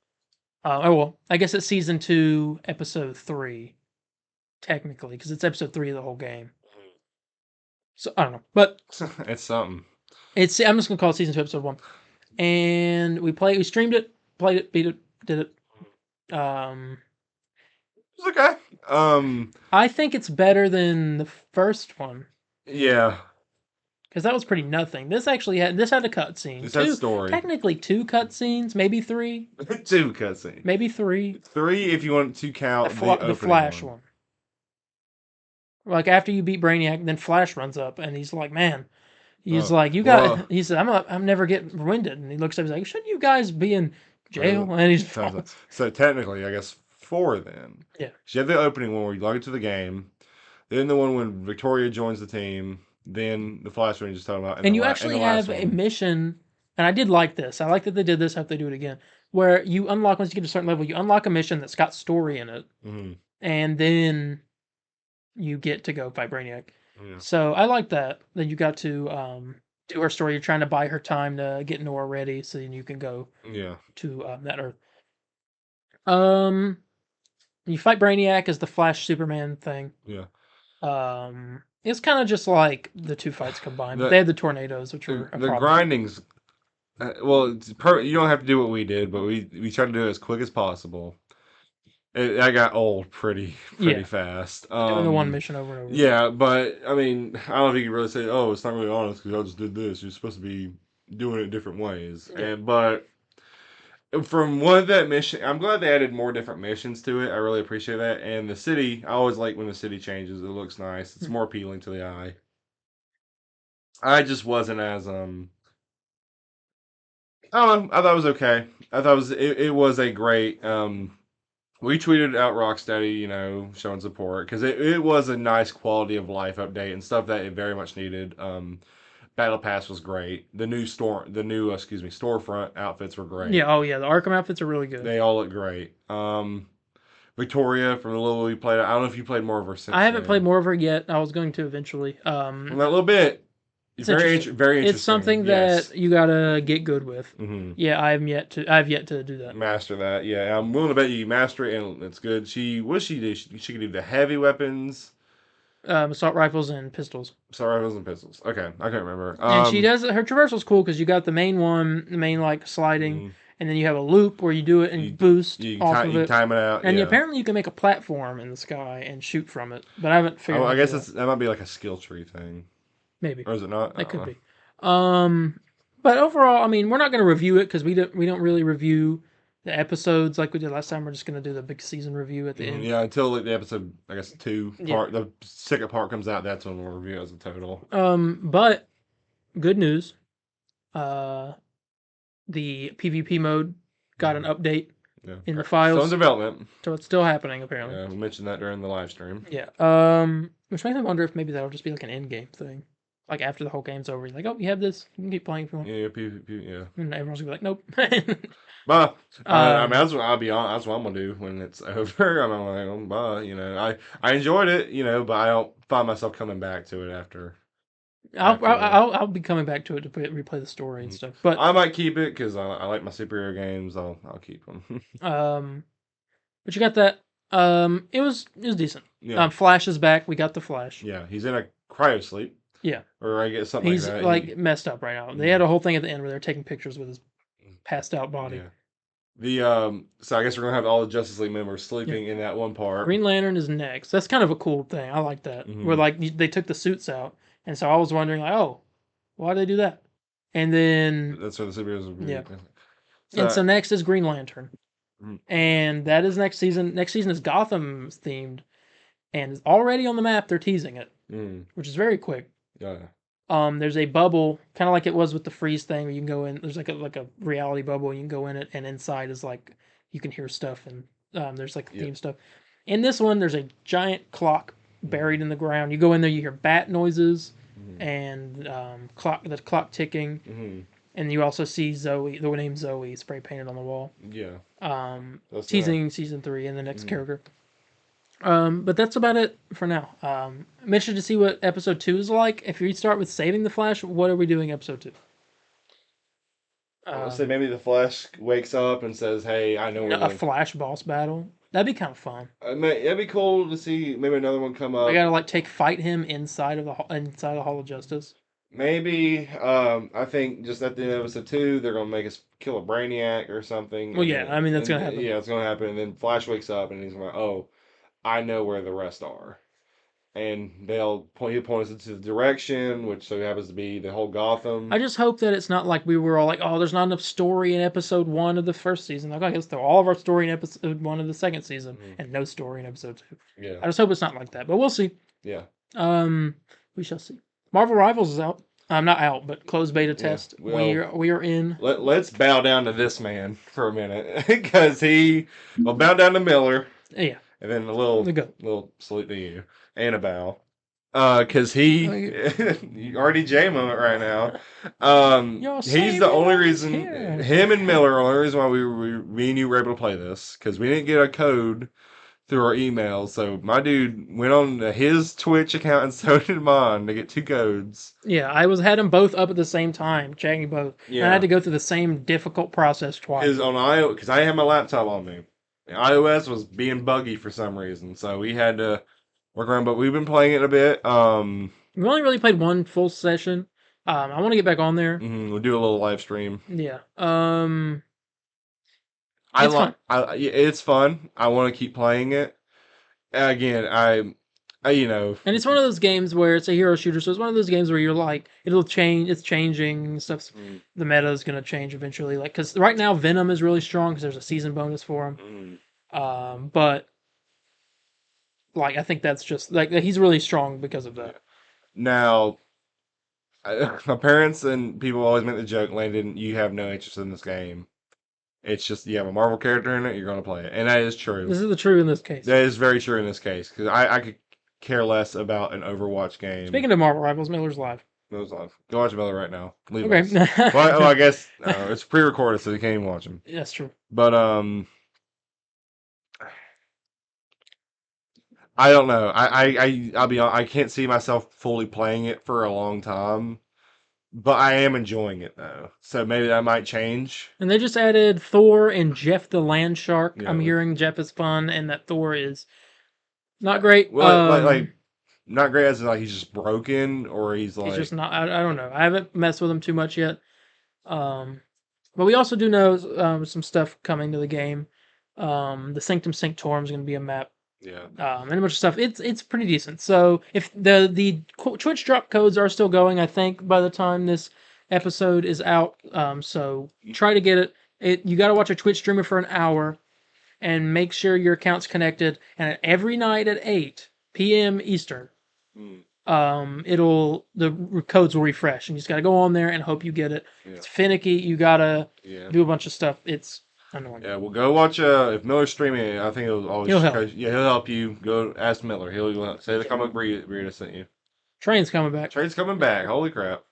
I guess it's Season 2, Episode 3. Technically, because it's Episode 3 of the whole game. So, I don't know. But it's something. I'm just going to call it Season 2, Episode 1. And we streamed it, played it, beat it, did it. It's okay. I think it's better than the first one. Yeah. Because that was pretty nothing. This had a cutscene. This had story. Technically 2 cutscenes, maybe 3. 2 cutscenes. Maybe 3. 3 if you want to count the Flash one. Like after you beat Brainiac, then Flash runs up and he's like, man. He's like, you got. He said, I'm never getting winded. And he looks up, he's like, shouldn't you guys be in jail? And he's so technically, I guess 4 then. Yeah. So you have the opening one where you log into the game, then the one when Victoria joins the team, then the Flash one you just talking about, and you actually have a mission. And I did like this. I like that they did this. I hope they do it again. Where you unlock once you get to a certain level, you unlock a mission that's got story in it, and then you get to go fight Brainiac. Yeah. So I like that you got to do her story. You're trying to buy her time to get Nora ready so then you can go to that Earth. You fight Brainiac as the Flash Superman thing. Yeah. It's kind of just like the two fights combined. But they had the tornadoes, which were a the problem. grinding's. Well, you don't have to do what we did, but we tried to do it as quick as possible. I got old pretty fast. Doing the one mission over and over. Yeah, but I mean, I don't know if you can really say, "Oh, it's not really honest because I just did this." You're supposed to be doing it different ways, but from one of that mission, I'm glad they added more different missions to it. I really appreciate that. And the city, I always like when the city changes. It looks nice. It's more appealing to the eye. I just wasn't as I don't know. I thought it was okay. I thought it was a great. We tweeted out Rocksteady, showing support because it was a nice quality of life update and stuff that it very much needed. Battle Pass was great. The new storefront outfits were great. Yeah, oh yeah, the Arkham outfits are really good. They all look great. Victoria from the little we played. I don't know if you played more of her since. I haven't played more of her yet. I was going to eventually. Well, that little bit. It's very interesting. It's something that you gotta get good with. Mm-hmm. Yeah, I've yet to do that. Master that. Yeah, I'm willing to bet you master it, and it's good. What does she do? She can do the heavy weapons, assault rifles and pistols. Assault rifles and pistols. Okay, I can't remember. And she does her traversal's cool because you got the main like sliding, and then you have a loop where you do it and you boost off of it. You time it out, and apparently you can make a platform in the sky and shoot from it. But I haven't figured. I guess that might be like a skill tree thing. Maybe. Or is it not? That could be. But overall, I mean, we're not going to review it because we don't really review the episodes like we did last time. We're just going to do the big season review at the end. Yeah, until like the episode, I guess, 2 part, the second part comes out. That's when we'll review it as a total. But good news. The PvP mode got an update in the files. Still in development. So it's still happening apparently. Yeah, we mentioned that during the live stream. Yeah. Which makes me wonder if maybe that'll just be like an end game thing. Like after the whole game's over, you're like, oh, you have this. You can keep playing if you want. Yeah, PvP, yeah. And everyone's gonna be like, nope. But I mean, I'll be honest. That's what I'm gonna do when it's over. I'm like, oh, bye. I enjoyed it, but I don't find myself coming back to it after. I'll be coming back to it to replay the story and stuff. But I might keep it because I like my superhero games. I'll keep them. But you got that. It was decent. Yeah. Flash is back. We got the Flash. Yeah, he's in a cryo sleep. Yeah. Or I guess something he's like that. Messed up right now. They had a whole thing at the end where they're taking pictures with his passed out body. Yeah. So I guess we're gonna have all the Justice League members sleeping in that one part. Green Lantern is next. That's kind of a cool thing. I like that. Mm-hmm. Where they took the suits out, and so I was wondering why did they do that? And then that's where the superheroes will be. Yeah. And so next is Green Lantern. Mm-hmm. And that is next season. Next season is Gotham themed, and it's already on the map. They're teasing it, which is very quick. Yeah. There's a bubble, kind of like it was with the freeze thing, where you can go in. There's like a reality bubble. You can go in it, and inside is like you can hear stuff, and there's like theme stuff. In this one, there's a giant clock buried in the ground. You go in there, you hear bat noises, and the clock ticking, and you also see Zoe, the name Zoe, spray painted on the wall. Yeah. Teasing season 3 and the next character. But that's about it for now. I'm interested to see what episode 2 is like. If we start with saving the Flash, what are we doing episode 2? Let's say maybe the Flash wakes up and says, "Hey, I know a Flash boss battle." That'd be kind of fun. It'd be cool to see maybe another one come up. We gotta fight him inside the Hall of Justice. Maybe. I think just at the end of episode 2, they're gonna make us kill a Brainiac or something. Well, yeah, I mean that's gonna happen. Yeah, it's gonna happen. And then Flash wakes up and he's like, "Oh, I know where the rest are," and he'll point us into the direction, which so happens to be the whole Gotham. I just hope that it's not like we were all like, "Oh, there's not enough story in episode 1 of the first season." Like, I guess throw all of our story in episode 1 of the second season, and no story in episode 2. Yeah, I just hope it's not like that, but we'll see. Yeah. We shall see. Marvel Rivals is out. I'm not out, but closed beta test. Well, we are in. Let's bow down to this man for a minute because we'll bow down to Miller. Yeah. And then a little salute to you and a bow. Because you already J moment right now. He's the only reason, him and Miller are the only reason why me and you were able to play this. Because we didn't get a code through our email. So my dude went on his Twitch account and so did mine to get 2 codes. Yeah, I had them both up at the same time, checking both. Yeah. And I had to go through the same difficult process twice. Because I had my laptop on me. iOS was being buggy for some reason, so we had to working around, but we've been playing it a bit. We only really played one full session. I want to get back on there. We'll do a little live stream. Yeah. It's fun. I want to keep playing it. Again, I and it's one of those games where it's a hero shooter, so it's one of those games where you're like, it'll change, it's changing, stuff. The meta is going to change eventually. Like, because right now Venom is really strong because there's a season bonus for him. But like, I think that's just like he's really strong because of that. Now, my parents and people always make the joke, Landon, you have no interest in this game. It's just you have a Marvel character in it, you're going to play it, and that is true. This is the true in this case. That is very true in this case because I could care less about an Overwatch game. Speaking of Marvel Rivals, Miller's live. Miller's live. Go watch Miller right now. Leave Okay. us. Well, I guess it's pre-recorded, so you can't even watch him. That's true. But I don't know. I'll be honest, I can't see myself fully playing it for a long time. But I am enjoying it though. So maybe that might change. And they just added Thor and Jeff the Land Shark. Yeah. I'm hearing Jeff is fun and that Thor is not great. Well, like not great as in like he's just broken or he's like... He's just not... I don't know. I haven't messed with him too much yet. But we also do know some stuff coming to the game. The Sanctum Sanctorum is going to be a map. Yeah. And a bunch of stuff. It's pretty decent. So if the Twitch drop codes are still going, I think by the time this episode is out. So try to get it. You got to watch a Twitch streamer for an hour, and make sure your account's connected. And every night at 8 p.m. Eastern, the codes will refresh, and you just got to go on there and hope you get it. Yeah. It's finicky. You gotta do a bunch of stuff. It's annoying. Yeah, well, go watch. If Miller's streaming it, I think he'll help. Yeah, he'll help you. Go ask Miller. He'll say the comic Burrito sent you. Train's coming back. Holy crap.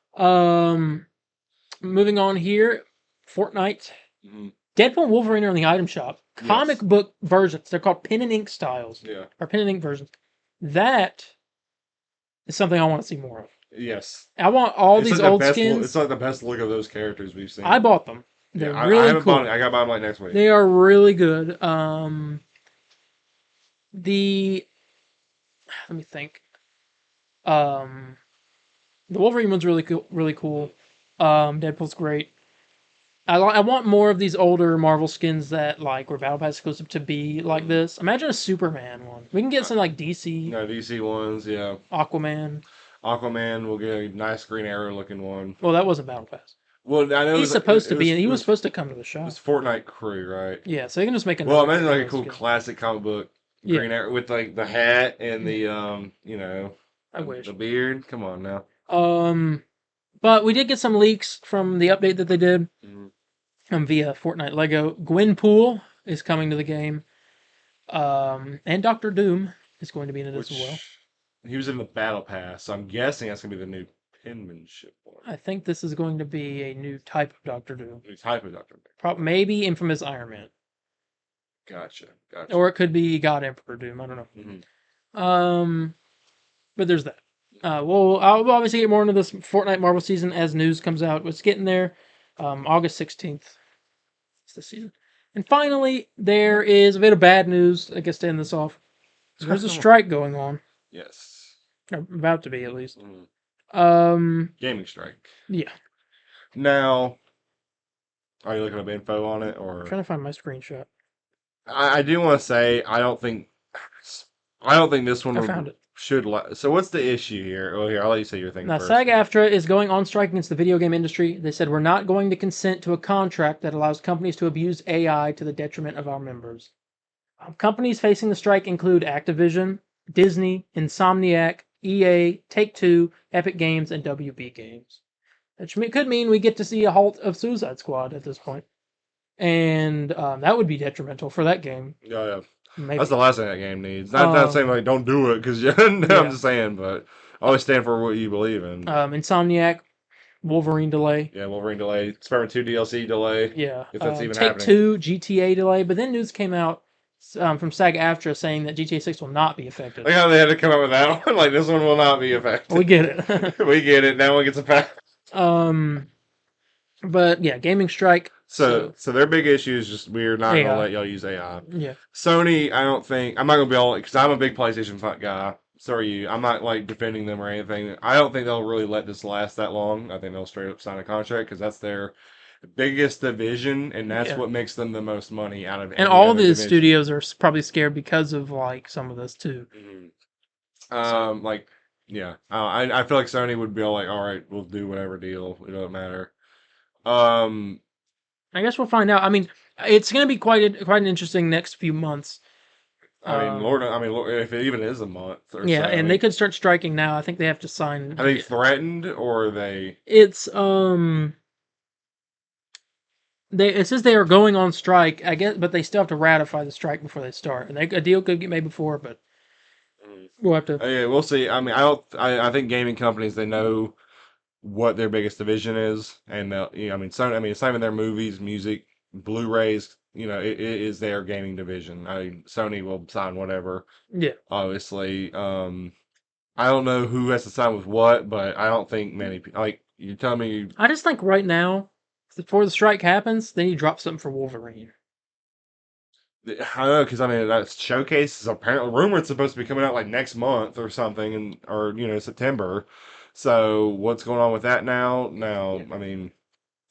Moving on here, Fortnite. Deadpool and Wolverine are in the item shop. Comic book versions. They're called pen and ink styles. Yeah. Or pen and ink versions. That is something I want to see more of. Yes. I want all these old skins. It's like the best look of those characters we've seen. I bought them. They're really I haven't cool. bought it. I gotta buy them like next week. They are really good. Let me think. The Wolverine one's really cool. Really cool. Deadpool's great. I want more of these older Marvel skins that like were Battle Pass exclusive to be like this. Imagine a Superman one. We can get some like DC. No, DC ones, yeah. Aquaman. We'll get a nice Green Arrow looking one. Well, that wasn't Battle Pass. Well, I know he's supposed to be. He was supposed to come to the shop. It's Fortnite crew, right? Yeah, so you can just make another. Well, imagine like a cool classic comic book Green Arrow with like the hat and the I wish the beard. Come on now. But we did get some leaks from the update that they did via Fortnite Lego. Gwenpool is coming to the game, and Doctor Doom is going to be in it as well. He was in the Battle Pass, so I'm guessing that's going to be the new penmanship one. I think this is going to be a new type of Doctor Doom. New type of Doctor Doom. Maybe Infamous Iron Man. Gotcha. Or it could be God Emperor Doom. I don't know. But there's that. I'll obviously get more into this Fortnite Marvel season as news comes out. It's getting there. August 16th. It's the season. And finally, there is a bit of bad news, I guess, to end this off. There's a strike going on. Yes. Or about to be, at least. Gaming strike. Yeah. Now, are you looking up info on it, or? I'm trying to find my screenshot. I do want to say I don't think this one. I found it. So what's the issue here? Oh, here, I'll let you say your thing first. SAG-AFTRA is going on strike against the video game industry. They said we're not going to consent to a contract that allows companies to abuse AI to the detriment of our members. Companies facing the strike include Activision, Disney, Insomniac, EA, Take-Two, Epic Games, and WB Games. Which could mean we get to see a halt of Suicide Squad at this point. And that would be detrimental for that game. Yeah. Maybe. That's the last thing that game needs. Not saying like don't do it because I'm just saying, but always stand for what you believe in. Insomniac, Wolverine delay. Yeah, Wolverine delay. Spider-Man 2 DLC delay. Yeah, if that's even happening. Take-Two GTA delay, but then news came out from SAG-AFTRA saying that GTA 6 will not be affected. Like how they had to come up with that one. Like this one will not be affected. We get it. We get it. That one gets affected. But yeah, gaming strike. So their big issue is just we're not going to let y'all use AI. Yeah. Sony, I don't think... I'm not going to be all... Because I'm a big PlayStation guy. I'm not like defending them or anything. I don't think they'll really let this last that long. I think they'll straight up sign a contract because that's their biggest division, and that's what makes them the most money out of any And all other the division. studios are probably scared because of like some of this too. Like, yeah, I feel like Sony would be all like, all right, we'll do whatever deal. It doesn't matter. I guess we'll find out. I mean, it's going to be quite an interesting next few months. Lord, if it even is a month or so. And they could start striking now. I think they have to sign. Are they threatened or are they? It's it says they are going on strike, I guess, but they still have to ratify the strike before they start. And a deal could get made before, but we'll have to. Yeah, we'll see. I mean, I think gaming companies, they know what their biggest division is, and Sony. I mean, it's not even their movies, music, Blu-rays. It is their gaming division. Sony will sign whatever. Yeah. Obviously, I don't know who has to sign with what, but I don't think many people. Like, you tell me. I just think right now, before the strike happens, they need to drop something for Wolverine. I don't know, because that showcase is apparently rumored it's supposed to be coming out like next month or something, or September. So what's going on with that now?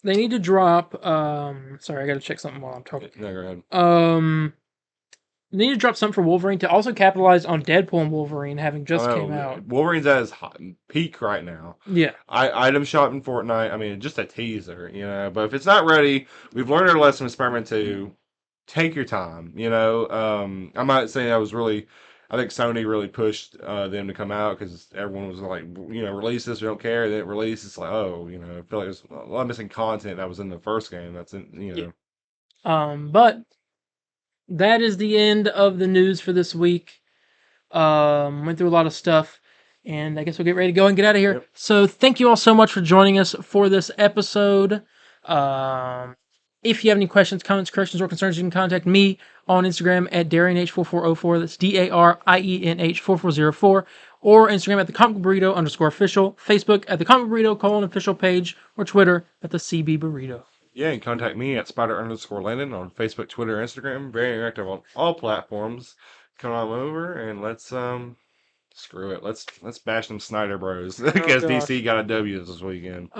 They need to drop. Sorry, I got to check something while I'm talking. No, go ahead. They need to drop something for Wolverine to also capitalize on Deadpool and Wolverine having just came out. Wolverine's at his peak right now. Yeah. Item shot in Fortnite. Just a teaser, But if it's not ready, we've learned our lesson with Spider-Man 2. Take your time, I'm not saying I think Sony really pushed them to come out because everyone was like, release this, we don't care. Then release, it's like, oh, I feel like there's a lot of missing content that was in the first game. That's in. But that is the end of the news for this week. Went through a lot of stuff, and I guess we'll get ready to go and get out of here. Yep. So thank you all so much for joining us for this episode. If you have any questions, comments, corrections, or concerns, you can contact me on Instagram at DarienH4404. That's DarienH4404. Or Instagram at the Comic Burrito _official. Facebook at the Comic Burrito _official page. Or Twitter at the CB Burrito. Yeah, and contact me at Spider_Landon on Facebook, Twitter, Instagram. Very active on all platforms. Come on over and let's screw it. Let's bash them Snyder Bros. Because DC got a W this weekend.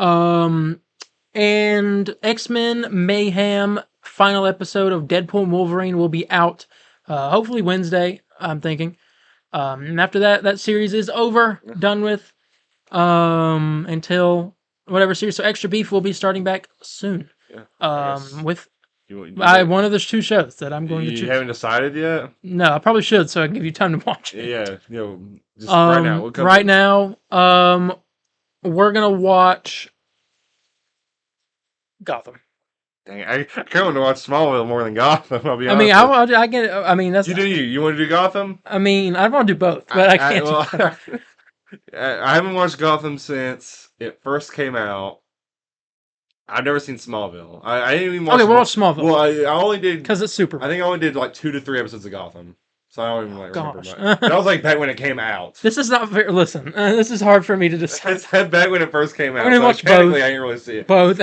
And X-Men Mayhem final episode of Deadpool and Wolverine will be out hopefully Wednesday, I'm thinking. And after that series is over, done with, until whatever series. So Extra Beef will be starting back soon. Yeah. With one of those two shows that I'm going to choose. You haven't decided yet? No, I probably should, so I can give you time to watch it. Yeah, just right now. Right now, we're gonna watch Gotham. Dang, I kind of want to watch Smallville more than Gotham. I'll be honest. I get. I mean, that's. You do you? You want to do Gotham? I mean, I want to do both, but I can't. I haven't watched Gotham since it first came out. I've never seen Smallville. I didn't even watch. Okay, we'll watch Smallville. Well, I only did because it's super. I think I only did like 2 to 3 episodes of Gotham, so I don't even remember much. That was like back when it came out. This is not fair. Listen, this is hard for me to decide. It's back when it first came out. I'm gonna watch both. I didn't really see it. Both.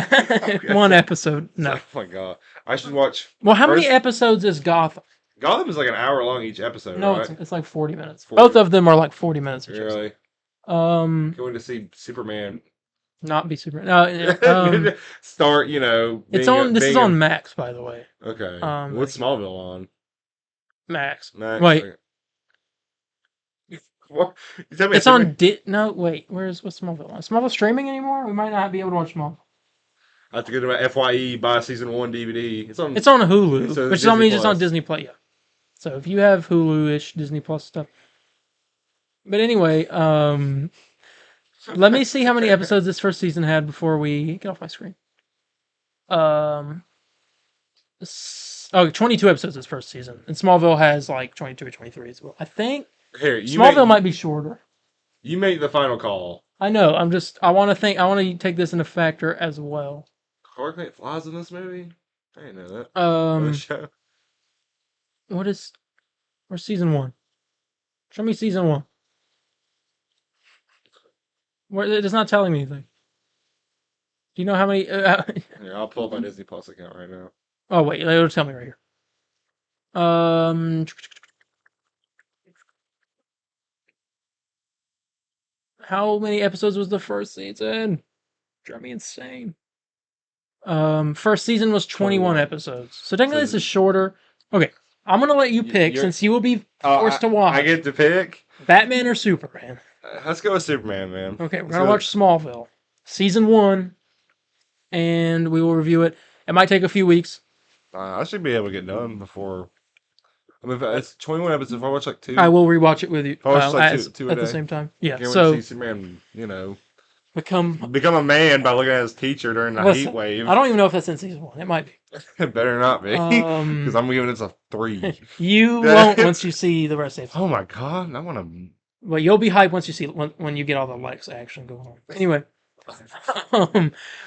One episode. No. Oh my god, I should watch. Well, how many episodes is Gotham? Gotham is like an hour long each episode. No, right? it's like 40 minutes. 40. Both of them are like 40 minutes each. Really? Going to see Superman. Not be Superman. No, start. It's on. This is on Max, by the way. Okay. What's Smallville on? Max. Wait. Okay. What? It's on. No, wait. What's Smallville on? Is Smallville streaming anymore? We might not be able to watch Smallville. I have to go to my FYE, buy season 1 DVD. It's on Hulu, which is means it's on Disney Plus. Yeah. So if you have Hulu-ish Disney Plus stuff. But anyway, let me see how many episodes this first season had before we get off my screen. 22 episodes this first season, and Smallville has like 22 or 23 as well. I think Smallville might be shorter. You make the final call. I know. I want to take this into factor as well. Hurricane flies in this movie? I didn't know that. Show. Where's season 1? Show me season 1. It's not telling me anything. Do you know how many? Here, I'll pull up my Disney Plus account right now. Oh wait, it'll tell me right here. How many episodes was the first season? Drive me insane. First season was 21 episodes. So technically this is shorter. Okay, I'm gonna let you pick since you will be forced to watch. I get to pick? Batman or Superman? Let's go with Superman, man. Okay, we're gonna watch Smallville. Season 1. And we will review it. It might take a few weeks. I should be able to get done before. I mean, if it's 21 episodes. If I watch like 2, I will rewatch it with you if I watch like two at a the day. same time. Yeah, Can't wait so to see Superman, become a man by looking at his teacher during the heat wave. I don't even know if that's in season 1. It might be. It better not be, because I'm giving this a 3. You won't once you see the rest of it. Oh my god, I want to. Well, you'll be hyped once you see when you get all the Lex action going on. Anyway, but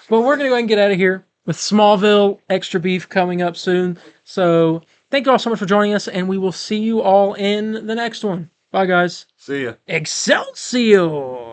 we're gonna go ahead and get out of here with Smallville Extra Beef coming up soon. So thank you all so much for joining us, and we will see you all in the next one. Bye, guys. See ya. Excelsior!